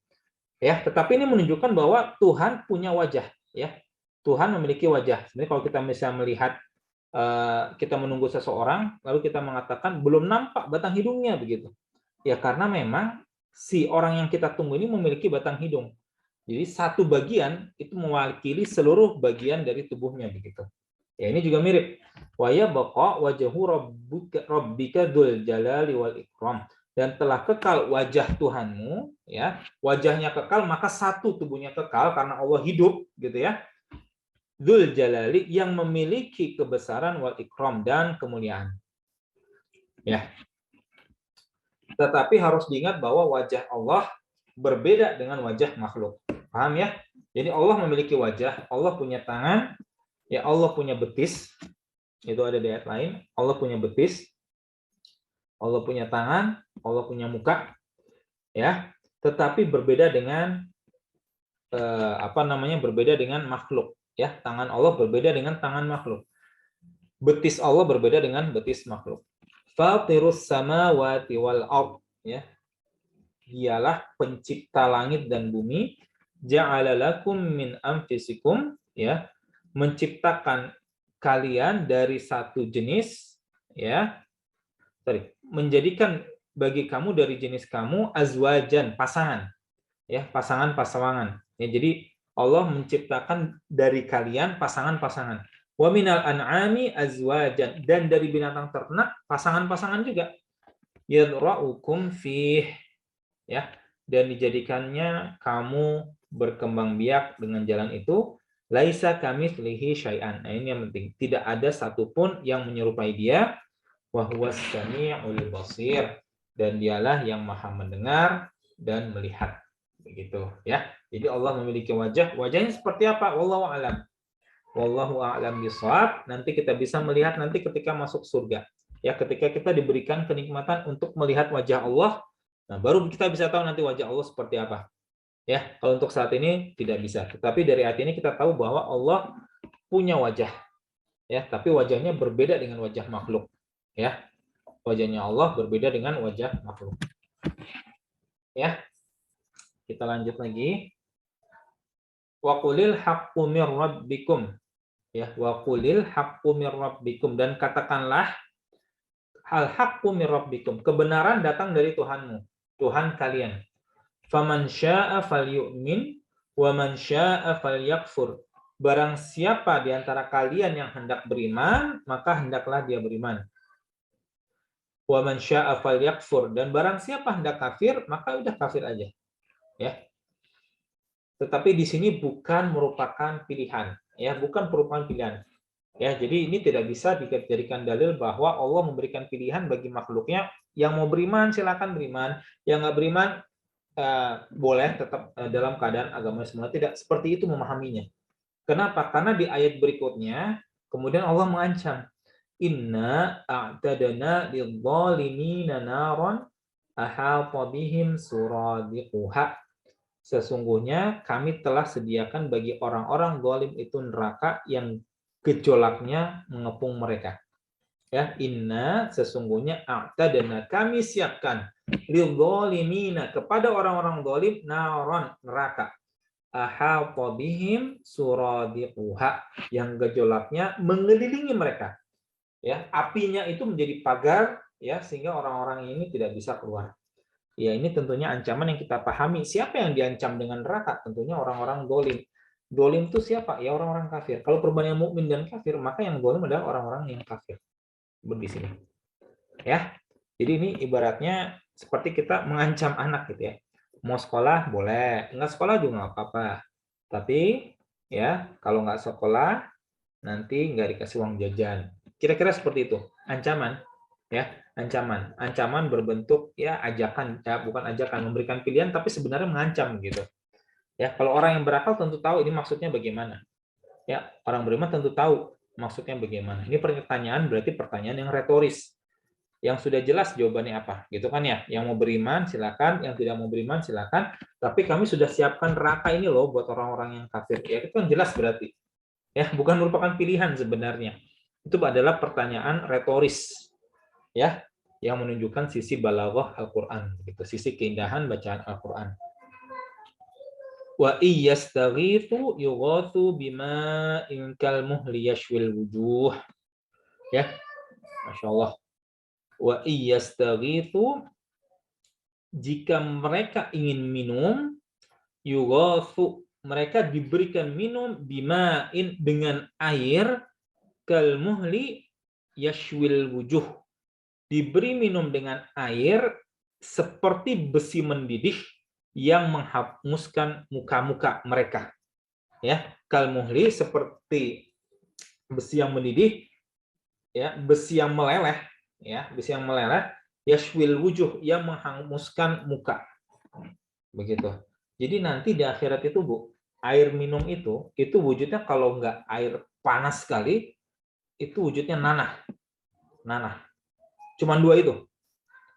Ya, tetapi ini menunjukkan bahwa Tuhan punya wajah ya. Tuhan memiliki wajah. Sebenarnya kalau kita bisa melihat kita menunggu seseorang lalu kita mengatakan belum nampak batang hidungnya begitu. Ya karena memang si orang yang kita tunggu ini memiliki batang hidung. Jadi satu bagian itu mewakili seluruh bagian dari tubuhnya begitu. Ya ini juga mirip. Wa ya baqa wajhu rabbika dzul jalali wal ikram. dan telah kekal wajah Tuhanmu, ya, wajahnya kekal, maka satu tubuhnya kekal karena Allah hidup, gitu ya. Dzul Jalali, yang memiliki kebesaran wal ikram dan kemuliaan. Ya. Tetapi harus diingat bahwa wajah Allah berbeda dengan wajah makhluk. Paham ya? Jadi Allah memiliki wajah, Allah punya tangan, ya Allah punya betis. Itu ada di ayat lain. Allah punya betis, Allah punya tangan, Allah punya muka, ya. Tetapi berbeda dengan berbeda dengan makhluk, ya. Tangan Allah berbeda dengan tangan makhluk. Betis Allah berbeda dengan betis makhluk. Fatirus samawati wal ard, ya. Dialah pencipta langit dan bumi, ja'ala lakum min anfusikum, ya, menciptakan kalian dari satu jenis, ya. Menjadikan bagi kamu dari jenis kamu azwajan, pasangan, ya, pasangan-pasangan. Ya, jadi Allah menciptakan dari kalian pasangan-pasangan. Wa minal an'ami azwajan, dan dari binatang ternak pasangan-pasangan juga. Yadra'ukum fih, ya, dan dijadikannya kamu berkembang biak dengan jalan itu. Laisa kamitslihi syai'an. Nah, ini yang penting. Tidak ada satupun yang menyerupai dia. Wa huwas samiul basir, dan dialah yang maha mendengar dan melihat. Begitu, ya. Jadi Allah memiliki wajah. Wajahnya seperti apa? Wallahu a'lam. Wallahu a'lam bishawab. Nanti kita bisa melihat nanti ketika masuk surga. Ya, ketika kita diberikan kenikmatan untuk melihat wajah Allah, nah baru kita bisa tahu nanti wajah Allah seperti apa. Ya, kalau untuk saat ini tidak bisa. Tetapi dari ayat ini kita tahu bahwa Allah punya wajah. Ya, tapi wajahnya berbeda dengan wajah makhluk. Ya. Wajahnya Allah berbeda dengan wajah makhluk. Ya. Kita lanjut lagi. Wa qulil haqqu mir rabbikum. Ya, wa qulil haqqu mir rabbikum, dan katakanlah hal haqqu mir rabbikum, kebenaran datang dari Tuhanmu, Tuhan kalian. Faman syaa'a falyu'min wa man syaa'a falyakfur. Barang siapa di antara kalian yang hendak beriman, maka hendaklah dia beriman. Wa man syaa'a falyakfur, dan barang siapa hendak kafir, maka udah kafir aja. Ya. Tetapi di sini bukan merupakan pilihan, ya, bukan merupakan pilihan. Ya, jadi ini tidak bisa dijadikan dalil bahwa Allah memberikan pilihan bagi makhluknya, yang mau beriman silakan beriman, yang nggak beriman boleh tetap dalam keadaan agama semula. Tidak seperti itu memahaminya. Kenapa? Karena di ayat berikutnya kemudian Allah mengancam, inna a'tadna lidzalimina naron ahata bihim suradiquha. Sesungguhnya kami telah sediakan bagi orang-orang zalim itu neraka yang gejolaknya mengepung mereka. Ya, inna, sesungguhnya a'tadna, kami siapkan lidzalimina, kepada orang-orang zalim, naron, neraka. Ahata bihim suradiquha, yang gejolaknya mengelilingi mereka. Ya, apinya itu menjadi pagar, ya, sehingga orang-orang ini tidak bisa keluar. Ya, ini tentunya ancaman yang kita pahami. Siapa yang diancam dengan neraka? Tentunya orang-orang zalim. Zalim itu siapa? Ya, orang-orang kafir. Kalau perbandingan mukmin dan kafir, maka yang zalim adalah orang-orang yang kafir. Di sini. Ya. Jadi ini ibaratnya seperti kita mengancam anak gitu ya. Mau sekolah boleh, nggak sekolah juga nggak apa-apa. Tapi ya, kalau nggak sekolah nanti nggak dikasih uang jajan. Kira-kira seperti itu. Ancaman, ya, ancaman. Ancaman berbentuk ya ajakan, ya bukan ajakan, memberikan pilihan tapi sebenarnya mengancam gitu. Ya, kalau orang yang berakal tentu tahu ini maksudnya bagaimana. Ya, orang beriman tentu tahu maksudnya bagaimana. Ini pertanyaan berarti pertanyaan yang retoris. Yang sudah jelas jawabannya apa, gitu kan ya. Yang mau beriman silakan, yang tidak mau beriman silakan. Tapi kami sudah siapkan neraka ini loh buat orang-orang yang kafir. Ya, itu kan jelas berarti. Ya, bukan merupakan pilihan sebenarnya. Itu adalah pertanyaan retoris. Ya, yang menunjukkan sisi balaghah Al-Qur'an, gitu. Sisi keindahan bacaan Al-Qur'an. Wa iyastaghithu yughathu bima'in kalmuhli yashwil wujuh. Ya. Masya Allah. Wa iyastaghithu, jika mereka ingin minum, yughathu, mereka diberikan minum bima'in, dengan air, kalmuhli yashwil wujuh, diberi minum dengan air seperti besi mendidih yang menghanguskan muka-muka mereka. Ya, kalmuhli seperti besi yang mendidih, ya, besi yang meleleh, ya, besi yang meleleh, yashwil wujuh yang menghanguskan muka. Begitu. Jadi nanti di akhirat itu, Bu, air minum itu wujudnya kalau nggak air panas sekali, itu wujudnya nanah. Nanah. Cuman dua itu.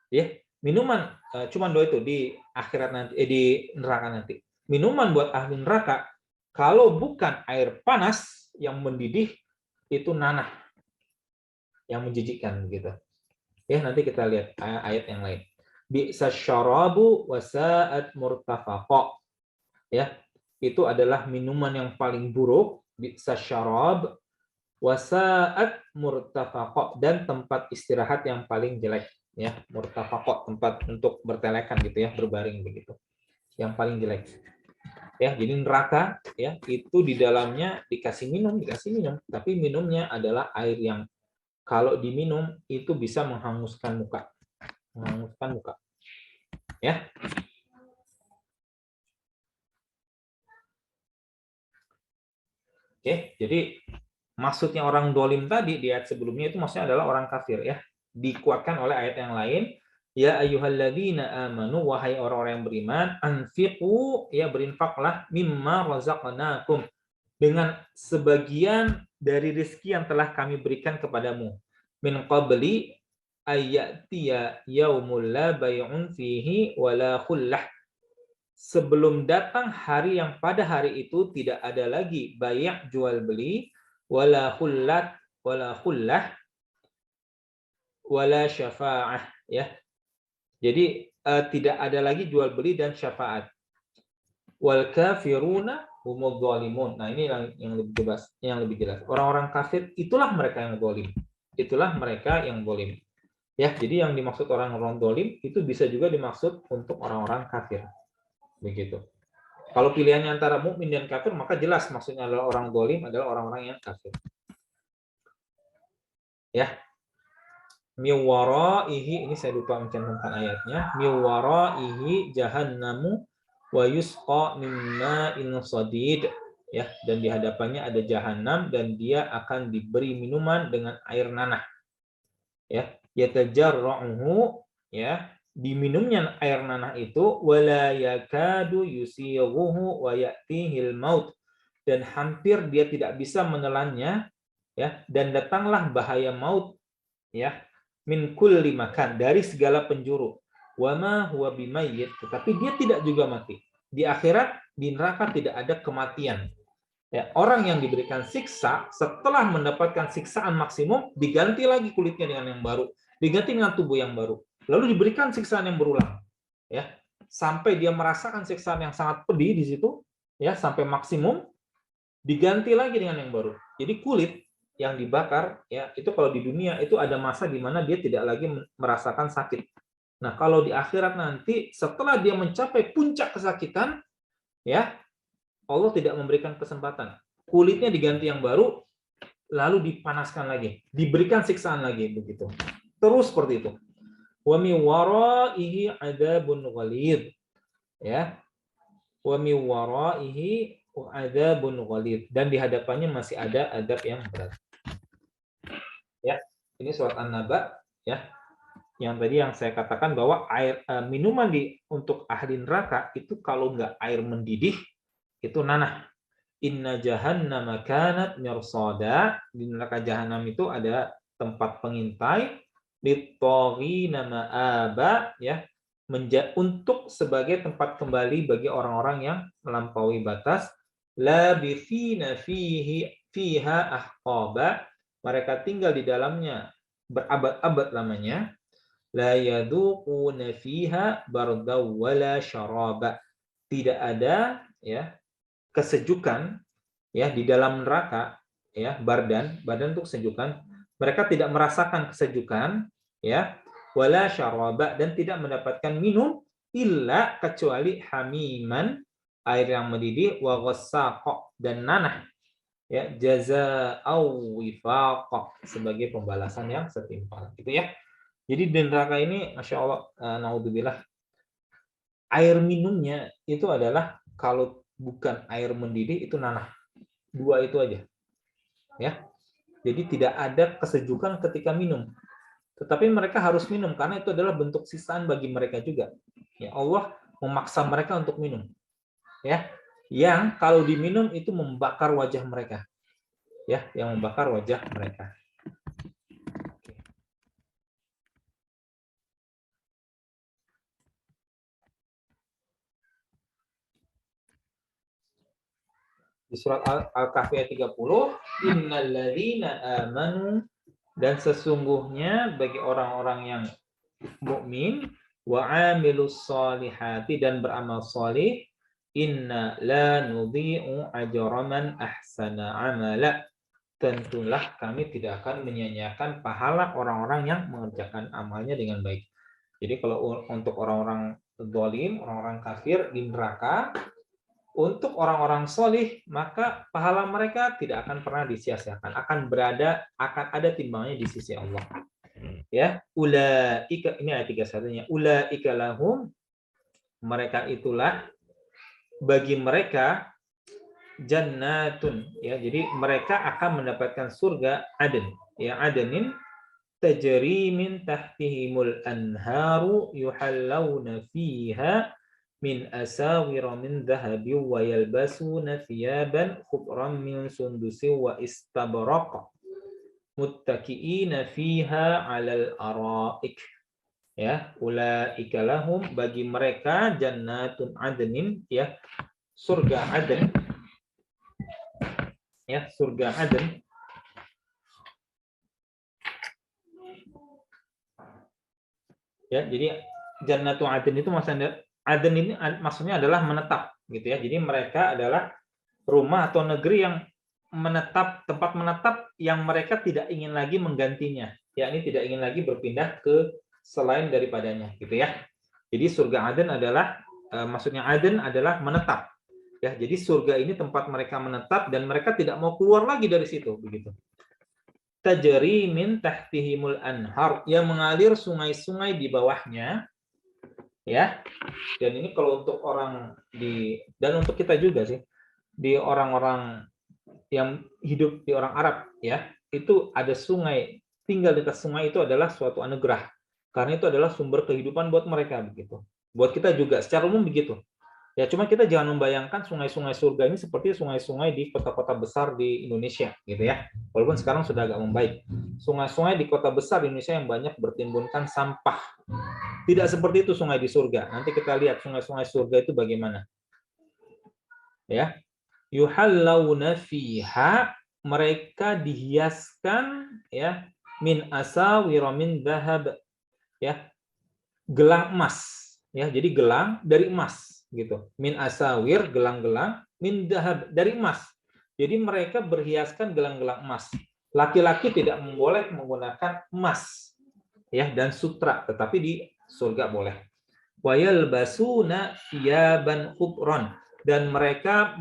Ya, minuman cuman dua itu di akhirat nanti, di neraka nanti. Minuman buat ahli neraka kalau bukan air panas yang mendidih, itu nanah yang menjijikkan gitu. Ya, nanti kita lihat ayat yang lain. Bi'sa syarabu wa sa'at murtafaqa. Ya, itu adalah minuman yang paling buruk, bi'sa syarab wa sa'at murtafaqa, dan tempat istirahat yang paling jelek, ya. Murtafaqa, tempat untuk bertelekan gitu ya, berbaring begitu. Yang paling jelek. Ya, jadi neraka ya, itu di dalamnya dikasih minum, tapi minumnya adalah air yang kalau diminum itu bisa menghanguskan muka. Ya. Oke, jadi maksudnya orang dolim tadi di ayat sebelumnya itu maksudnya adalah orang kafir ya. Dikuatkan oleh ayat yang lain, ya ayyuhalladzina amanu, wahai orang-orang yang beriman, anfiqu, ya berinfaklah, mimma razaqnakum, dengan sebagian dari rezeki yang telah kami berikan kepadamu, min qabli ayyatiya yaumul la bay'un fihi wala khullah, sebelum datang hari yang pada hari itu tidak ada lagi bay' jual beli, wala khullah wala syafa'ah, ya. Jadi tidak ada lagi jual beli dan syafaat. Wal kafiruna humudz zalimun. Nah, ini yang lebih jelas. Orang-orang kafir itulah mereka yang zalim. Itulah mereka yang zalim. Ya, jadi yang dimaksud orang-orang zalim itu bisa juga dimaksud untuk orang-orang kafir. Begitu. Kalau pilihannya antara mukmin dan kafir, maka jelas maksudnya adalah orang zalim adalah orang-orang yang kafir. Ya. Miwaraihi, ini saya lupa mencantumkan ayatnya. Miwaraihi jahannamu wa yusqa mimma in sadid, ya, dan di hadapannya ada jahanam dan dia akan diberi minuman dengan air nanah. Ya, yatajarruhu, ya, diminumnya air nanah itu, wala yakadu yusighuhu wa ya'tihil maut, dan hampir dia tidak bisa menelannya, ya, dan datanglah bahaya maut, ya, min kulli makan, dari segala penjuru. Wa ma huwa bimayyit, tetapi dia tidak juga mati. Di akhirat, di neraka tidak ada kematian. Ya, orang yang diberikan siksa setelah mendapatkan siksaan maksimum diganti lagi kulitnya dengan yang baru, diganti dengan tubuh yang baru, lalu diberikan siksaan yang berulang, ya, sampai dia merasakan siksaan yang sangat pedih di situ, ya, sampai maksimum, diganti lagi dengan yang baru. Jadi kulit yang dibakar, ya, itu kalau di dunia itu ada masa di mana dia tidak lagi merasakan sakit. Nah, kalau di akhirat nanti setelah dia mencapai puncak kesakitan, ya, Allah tidak memberikan kesempatan. Kulitnya diganti yang baru, lalu dipanaskan lagi, diberikan siksaan lagi begitu. Terus seperti itu. Wa mi waraihi adzabun ghalidz. Ya. Wa mi waraihi adzabun ghalidz, dan di hadapannya masih ada adab yang berat. Ya, ini surat An-Naba, ya. Yang tadi yang saya katakan bahwa air minuman untuk ahli neraka itu kalau nggak air mendidih itu nanah. Inna jahannama kanat mirsada, di neraka jahanam itu ada tempat pengintai, littagina ma'aba, ya, untuk sebagai tempat kembali bagi orang-orang yang melampaui batas, labithina fiha ahqaba, mereka tinggal di dalamnya berabad-abad lamanya, la yaduquna fiha bardaw wala syaraba, tidak ada, ya, kesejukan, ya, di dalam neraka, ya, badan untuk kesejukan, mereka tidak merasakan kesejukan, ya, wala syaraba, dan tidak mendapatkan minum, illa, kecuali hamiman, air yang mendidih, wa ghassaqa, dan nanah, ya, jazaa'u wifaqa, sebagai pembalasan yang setimpal, gitu ya. Jadi di neraka ini, masya Allah, naudzubillah, air minumnya itu adalah kalau bukan air mendidih itu nanah. Dua itu aja, ya. Jadi tidak ada kesejukan ketika minum. Tetapi mereka harus minum karena itu adalah bentuk sisaan bagi mereka juga. Ya, Allah memaksa mereka untuk minum. Ya, yang kalau diminum itu membakar wajah mereka. Ya, yang membakar wajah mereka. Di surat Al-Kahfi ayat 30, innalladzina amanu, dan sesungguhnya bagi orang-orang yang mukmin, wa amilus solihati, dan beramal solih, inna la nudhi'u ajra man ahsana amala, tentulah kami tidak akan menyia-nyiakan pahala orang-orang yang mengerjakan amalnya dengan baik. Jadi kalau untuk orang-orang zalim, orang-orang kafir di neraka, untuk orang-orang solih, maka pahala mereka tidak akan pernah disia-siakan, akan ada timbangnya di sisi Allah. Ya, ulaika, ini ayat 31-nya, ulaika lahum, mereka itulah bagi mereka jannatun, ya, jadi mereka akan mendapatkan surga aden, ya, adenin tajri min tahtihimul anharu yuhallawna fiha min asawira min dhahabi wa yalbasuna thiyaban khudran min sundusi wa istabraq muttaqiina fiha 'alal araik. Ya, ulaika lahum, bagi mereka jannatun adnin, ya, surga Aden, ya, surga Aden. Ya, jadi jannatu Aden itu maksudnya, Aden ini maksudnya adalah menetap, gitu ya. Jadi mereka adalah rumah atau negeri yang menetap, tempat menetap yang mereka tidak ingin lagi menggantinya, yakni tidak ingin lagi berpindah ke selain daripadanya, gitu ya. Jadi surga Aden adalah maksudnya Aden adalah menetap. Ya, jadi surga ini tempat mereka menetap dan mereka tidak mau keluar lagi dari situ, begitu. Tajri min tahtihimul anhar, yang mengalir sungai-sungai di bawahnya, ya. Dan ini kalau untuk orang dan untuk kita juga sih, di orang-orang yang hidup di orang Arab, ya, itu ada sungai, tinggal di atas sungai itu adalah suatu anugerah, karena itu adalah sumber kehidupan buat mereka, begitu. Buat kita juga secara umum begitu. Ya, cuma kita jangan membayangkan sungai-sungai surga ini seperti sungai-sungai di kota-kota besar di Indonesia, gitu ya. Walaupun sekarang sudah agak membaik. Sungai-sungai di kota besar di Indonesia yang banyak bertimbunkan sampah. Tidak seperti itu sungai di surga. Nanti kita lihat sungai-sungai surga itu bagaimana. Ya. Yuhallawna fiha, mereka dihiaskan, ya, min asawira min dhahab, ya, gelang emas, ya. Jadi gelang dari emas, gitu. Min asawir, gelang-gelang, min dhahab, dari emas. Jadi mereka berhiaskan gelang-gelang emas. Laki-laki tidak boleh menggunakan emas, ya, dan sutra, tetapi di surga boleh. Wa yalbasuna thiyaban khudran, dan mereka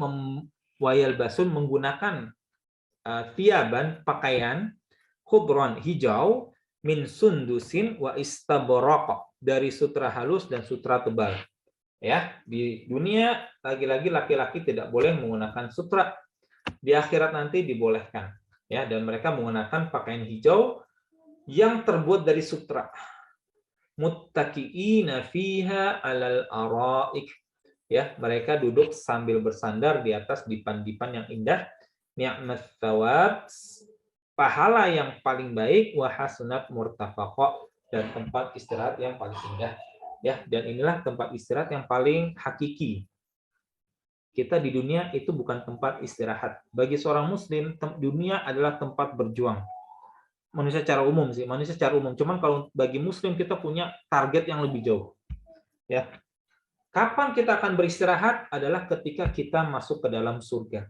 wayalbasun menggunakan thiyaban, pakaian, khudran, hijau, min sundusin wa istabraq, dari sutra halus dan sutra tebal. Ya, di dunia lagi-lagi laki-laki tidak boleh menggunakan sutra. Di akhirat nanti dibolehkan, ya, dan mereka menggunakan pakaian hijau yang terbuat dari sutra. Muttaqiina fiha 'alal araik, ya, mereka duduk sambil bersandar di atas dipan-dipan yang indah. Ni'mat tsawab, pahala yang paling baik, wa hasunat murtafaqa, dan tempat istirahat yang paling indah, ya. Dan inilah tempat istirahat yang paling hakiki. Kita di dunia itu bukan tempat istirahat. Bagi seorang muslim, dunia adalah tempat berjuang. Manusia secara umum sih, manusia secara umum. Cuman kalau bagi muslim kita punya target yang lebih jauh. Ya. Kapan kita akan beristirahat adalah ketika kita masuk ke dalam surga.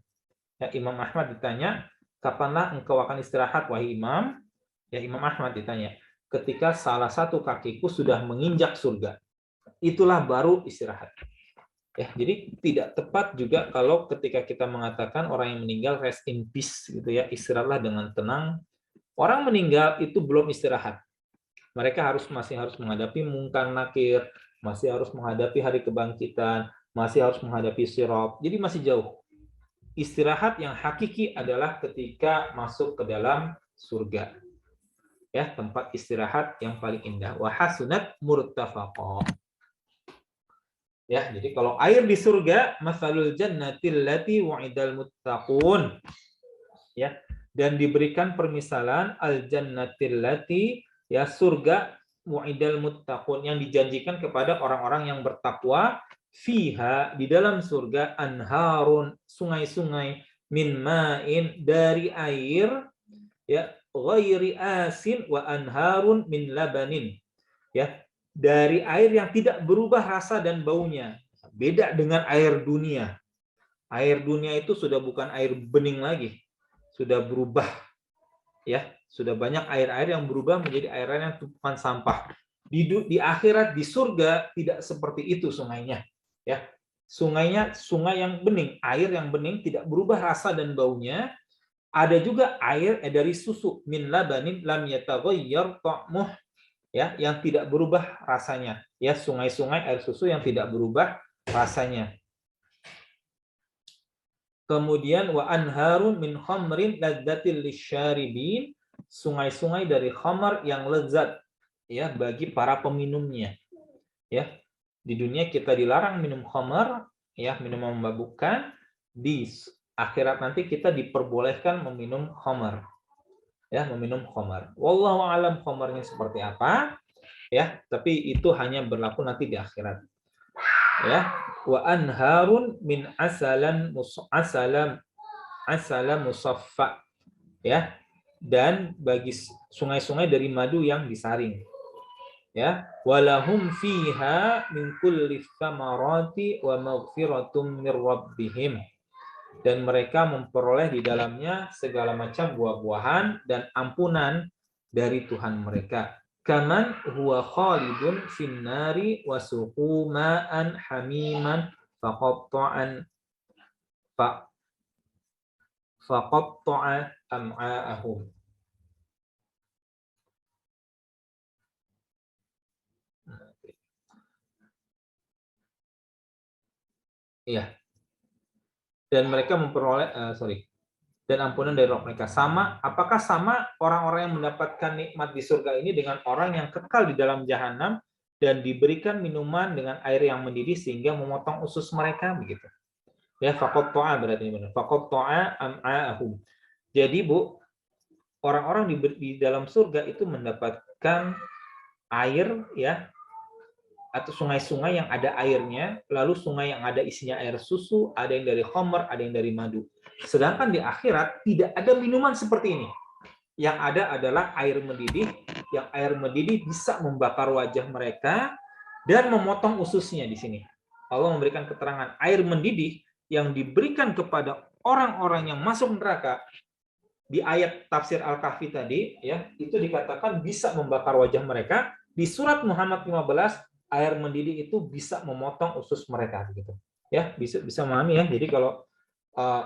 Ya, Imam Ahmad ditanya, kapanlah engkau akan istirahat, wahai Imam? Ya, Imam Ahmad ditanya, ketika salah satu kakiku sudah menginjak surga. Itulah baru istirahat. Ya, jadi tidak tepat juga kalau ketika kita mengatakan orang yang meninggal rest in peace, gitu ya, istirahatlah dengan tenang. Orang meninggal itu belum istirahat. Mereka masih harus menghadapi mungkar nakir, masih harus menghadapi hari kebangkitan, masih harus menghadapi sirat. Jadi masih jauh. Istirahat yang hakiki adalah ketika masuk ke dalam surga. Ya, tempat istirahat yang paling indah. Wa hasunat murtafaqah. Ya, jadi kalau air di surga, masalul jannatil lati wa'idal muttaqun. Ya, dan diberikan permisalan al jannatil lati, ya, surga wa'idal muttaqun yang dijanjikan kepada orang-orang yang bertakwa, fiha, di dalam surga, anharun, sungai-sungai, min ma'in, dari air, ya, ghairi asin, wa anharun min labanin, ya, dari air yang tidak berubah rasa dan baunya. Beda dengan air dunia. Air dunia itu sudah bukan air bening lagi, sudah berubah, ya, sudah banyak air-air yang berubah menjadi air-air yang tumpukan sampah. Di akhirat, di surga, tidak seperti itu sungainya, ya. Sungainya sungai yang bening, air yang bening, tidak berubah rasa dan baunya. Ada juga air dari susu, min labanin lam yataghayyar ta'muh, ya, yang tidak berubah rasanya, ya, sungai-sungai air susu yang tidak berubah rasanya. Kemudian wa anharun min khamrin ladzatil lisyaribin, sungai-sungai dari khamar yang lezat, ya, bagi para peminumnya. Ya, di dunia kita dilarang minum khamar, ya, minuman memabukkan. Di akhirat nanti kita diperbolehkan meminum khamar, ya, meminum khamar. Wallahu alam khamarnya seperti apa, ya, tapi itu hanya berlaku nanti di akhirat. Ya, wa anharun min asalan musaffa, ya, dan bagi sungai-sungai dari madu yang disaring, ya, walahum fiha min kulli thamarati wa maghfiratum mir rabbihim, dan mereka memperoleh di dalamnya segala macam buah-buahan dan ampunan dari Tuhan mereka. Kaman huwa khalidun finnari wa suqu ma'an hamiman faqatta'a am'a'ahum. Iya. Dan mereka memperoleh dan ampunan dari roh mereka. Apakah sama orang-orang yang mendapatkan nikmat di surga ini dengan orang yang kekal di dalam jahanam dan diberikan minuman dengan air yang mendidih sehingga memotong usus mereka, begitu. Ya, faqatta'a berarti ini benar. Faqatta'a am'a'ahum. Jadi, Bu, orang-orang di dalam surga itu mendapatkan air, ya, atau sungai-sungai yang ada airnya, lalu sungai yang ada isinya air susu, ada yang dari khamar, ada yang dari madu. Sedangkan di akhirat tidak ada minuman seperti ini. Yang ada adalah air mendidih, yang air mendidih bisa membakar wajah mereka dan memotong ususnya di sini. Allah memberikan keterangan air mendidih yang diberikan kepada orang-orang yang masuk neraka di ayat tafsir Al-Kahfi tadi, ya, itu dikatakan bisa membakar wajah mereka. Di surat Muhammad 15, air mendidih itu bisa memotong usus mereka, gitu. Ya, bisa memahami ya. Jadi kalau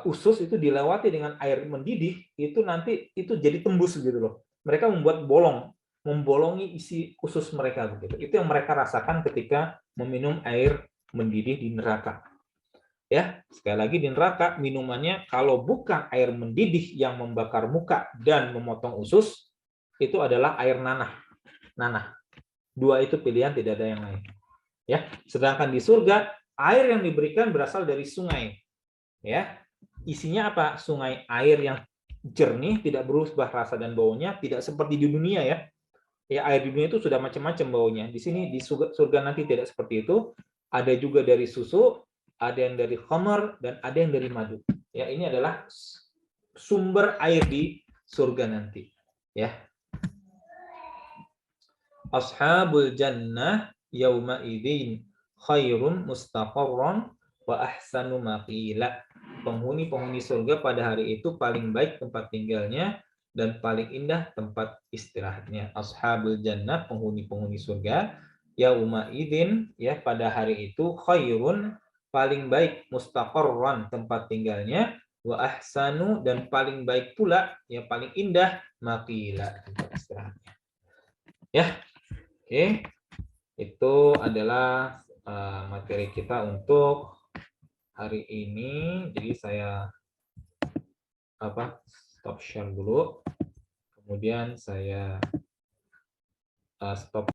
usus itu dilewati dengan air mendidih, itu nanti itu jadi tembus gitu loh. Mereka membuat membolongi isi usus mereka begitu. Itu yang mereka rasakan ketika meminum air mendidih di neraka. Ya, sekali lagi di neraka minumannya kalau bukan air mendidih yang membakar muka dan memotong usus, itu adalah air nanah. Dua itu pilihan, tidak ada yang lain. Ya, sedangkan di surga air yang diberikan berasal dari sungai. Ya, isinya apa? Sungai air yang jernih, tidak berubah rasa dan baunya, tidak seperti di dunia ya. Ya, air di dunia itu sudah macam-macam baunya. Di sini di surga nanti tidak seperti itu. Ada juga dari susu, ada yang dari khamar, dan ada yang dari madu. Ya, ini adalah sumber air di surga nanti. Ya. Ashabul jannah yauma idzin khairum mustaqarran wa ahsanu maqila. Penghuni-penghuni surga pada hari itu paling baik tempat tinggalnya dan paling indah tempat istirahatnya. Ashabul jannah, penghuni-penghuni surga, yauma idzin, ya, pada hari itu, khairun, paling baik, mustaqarran, tempat tinggalnya, wa ahsanu, dan paling baik pula, ya, paling indah, maqila, tempat istirahatnya. Ya, Oke, itu adalah materi kita untuk hari ini. Jadi saya stop share dulu. Kemudian saya stop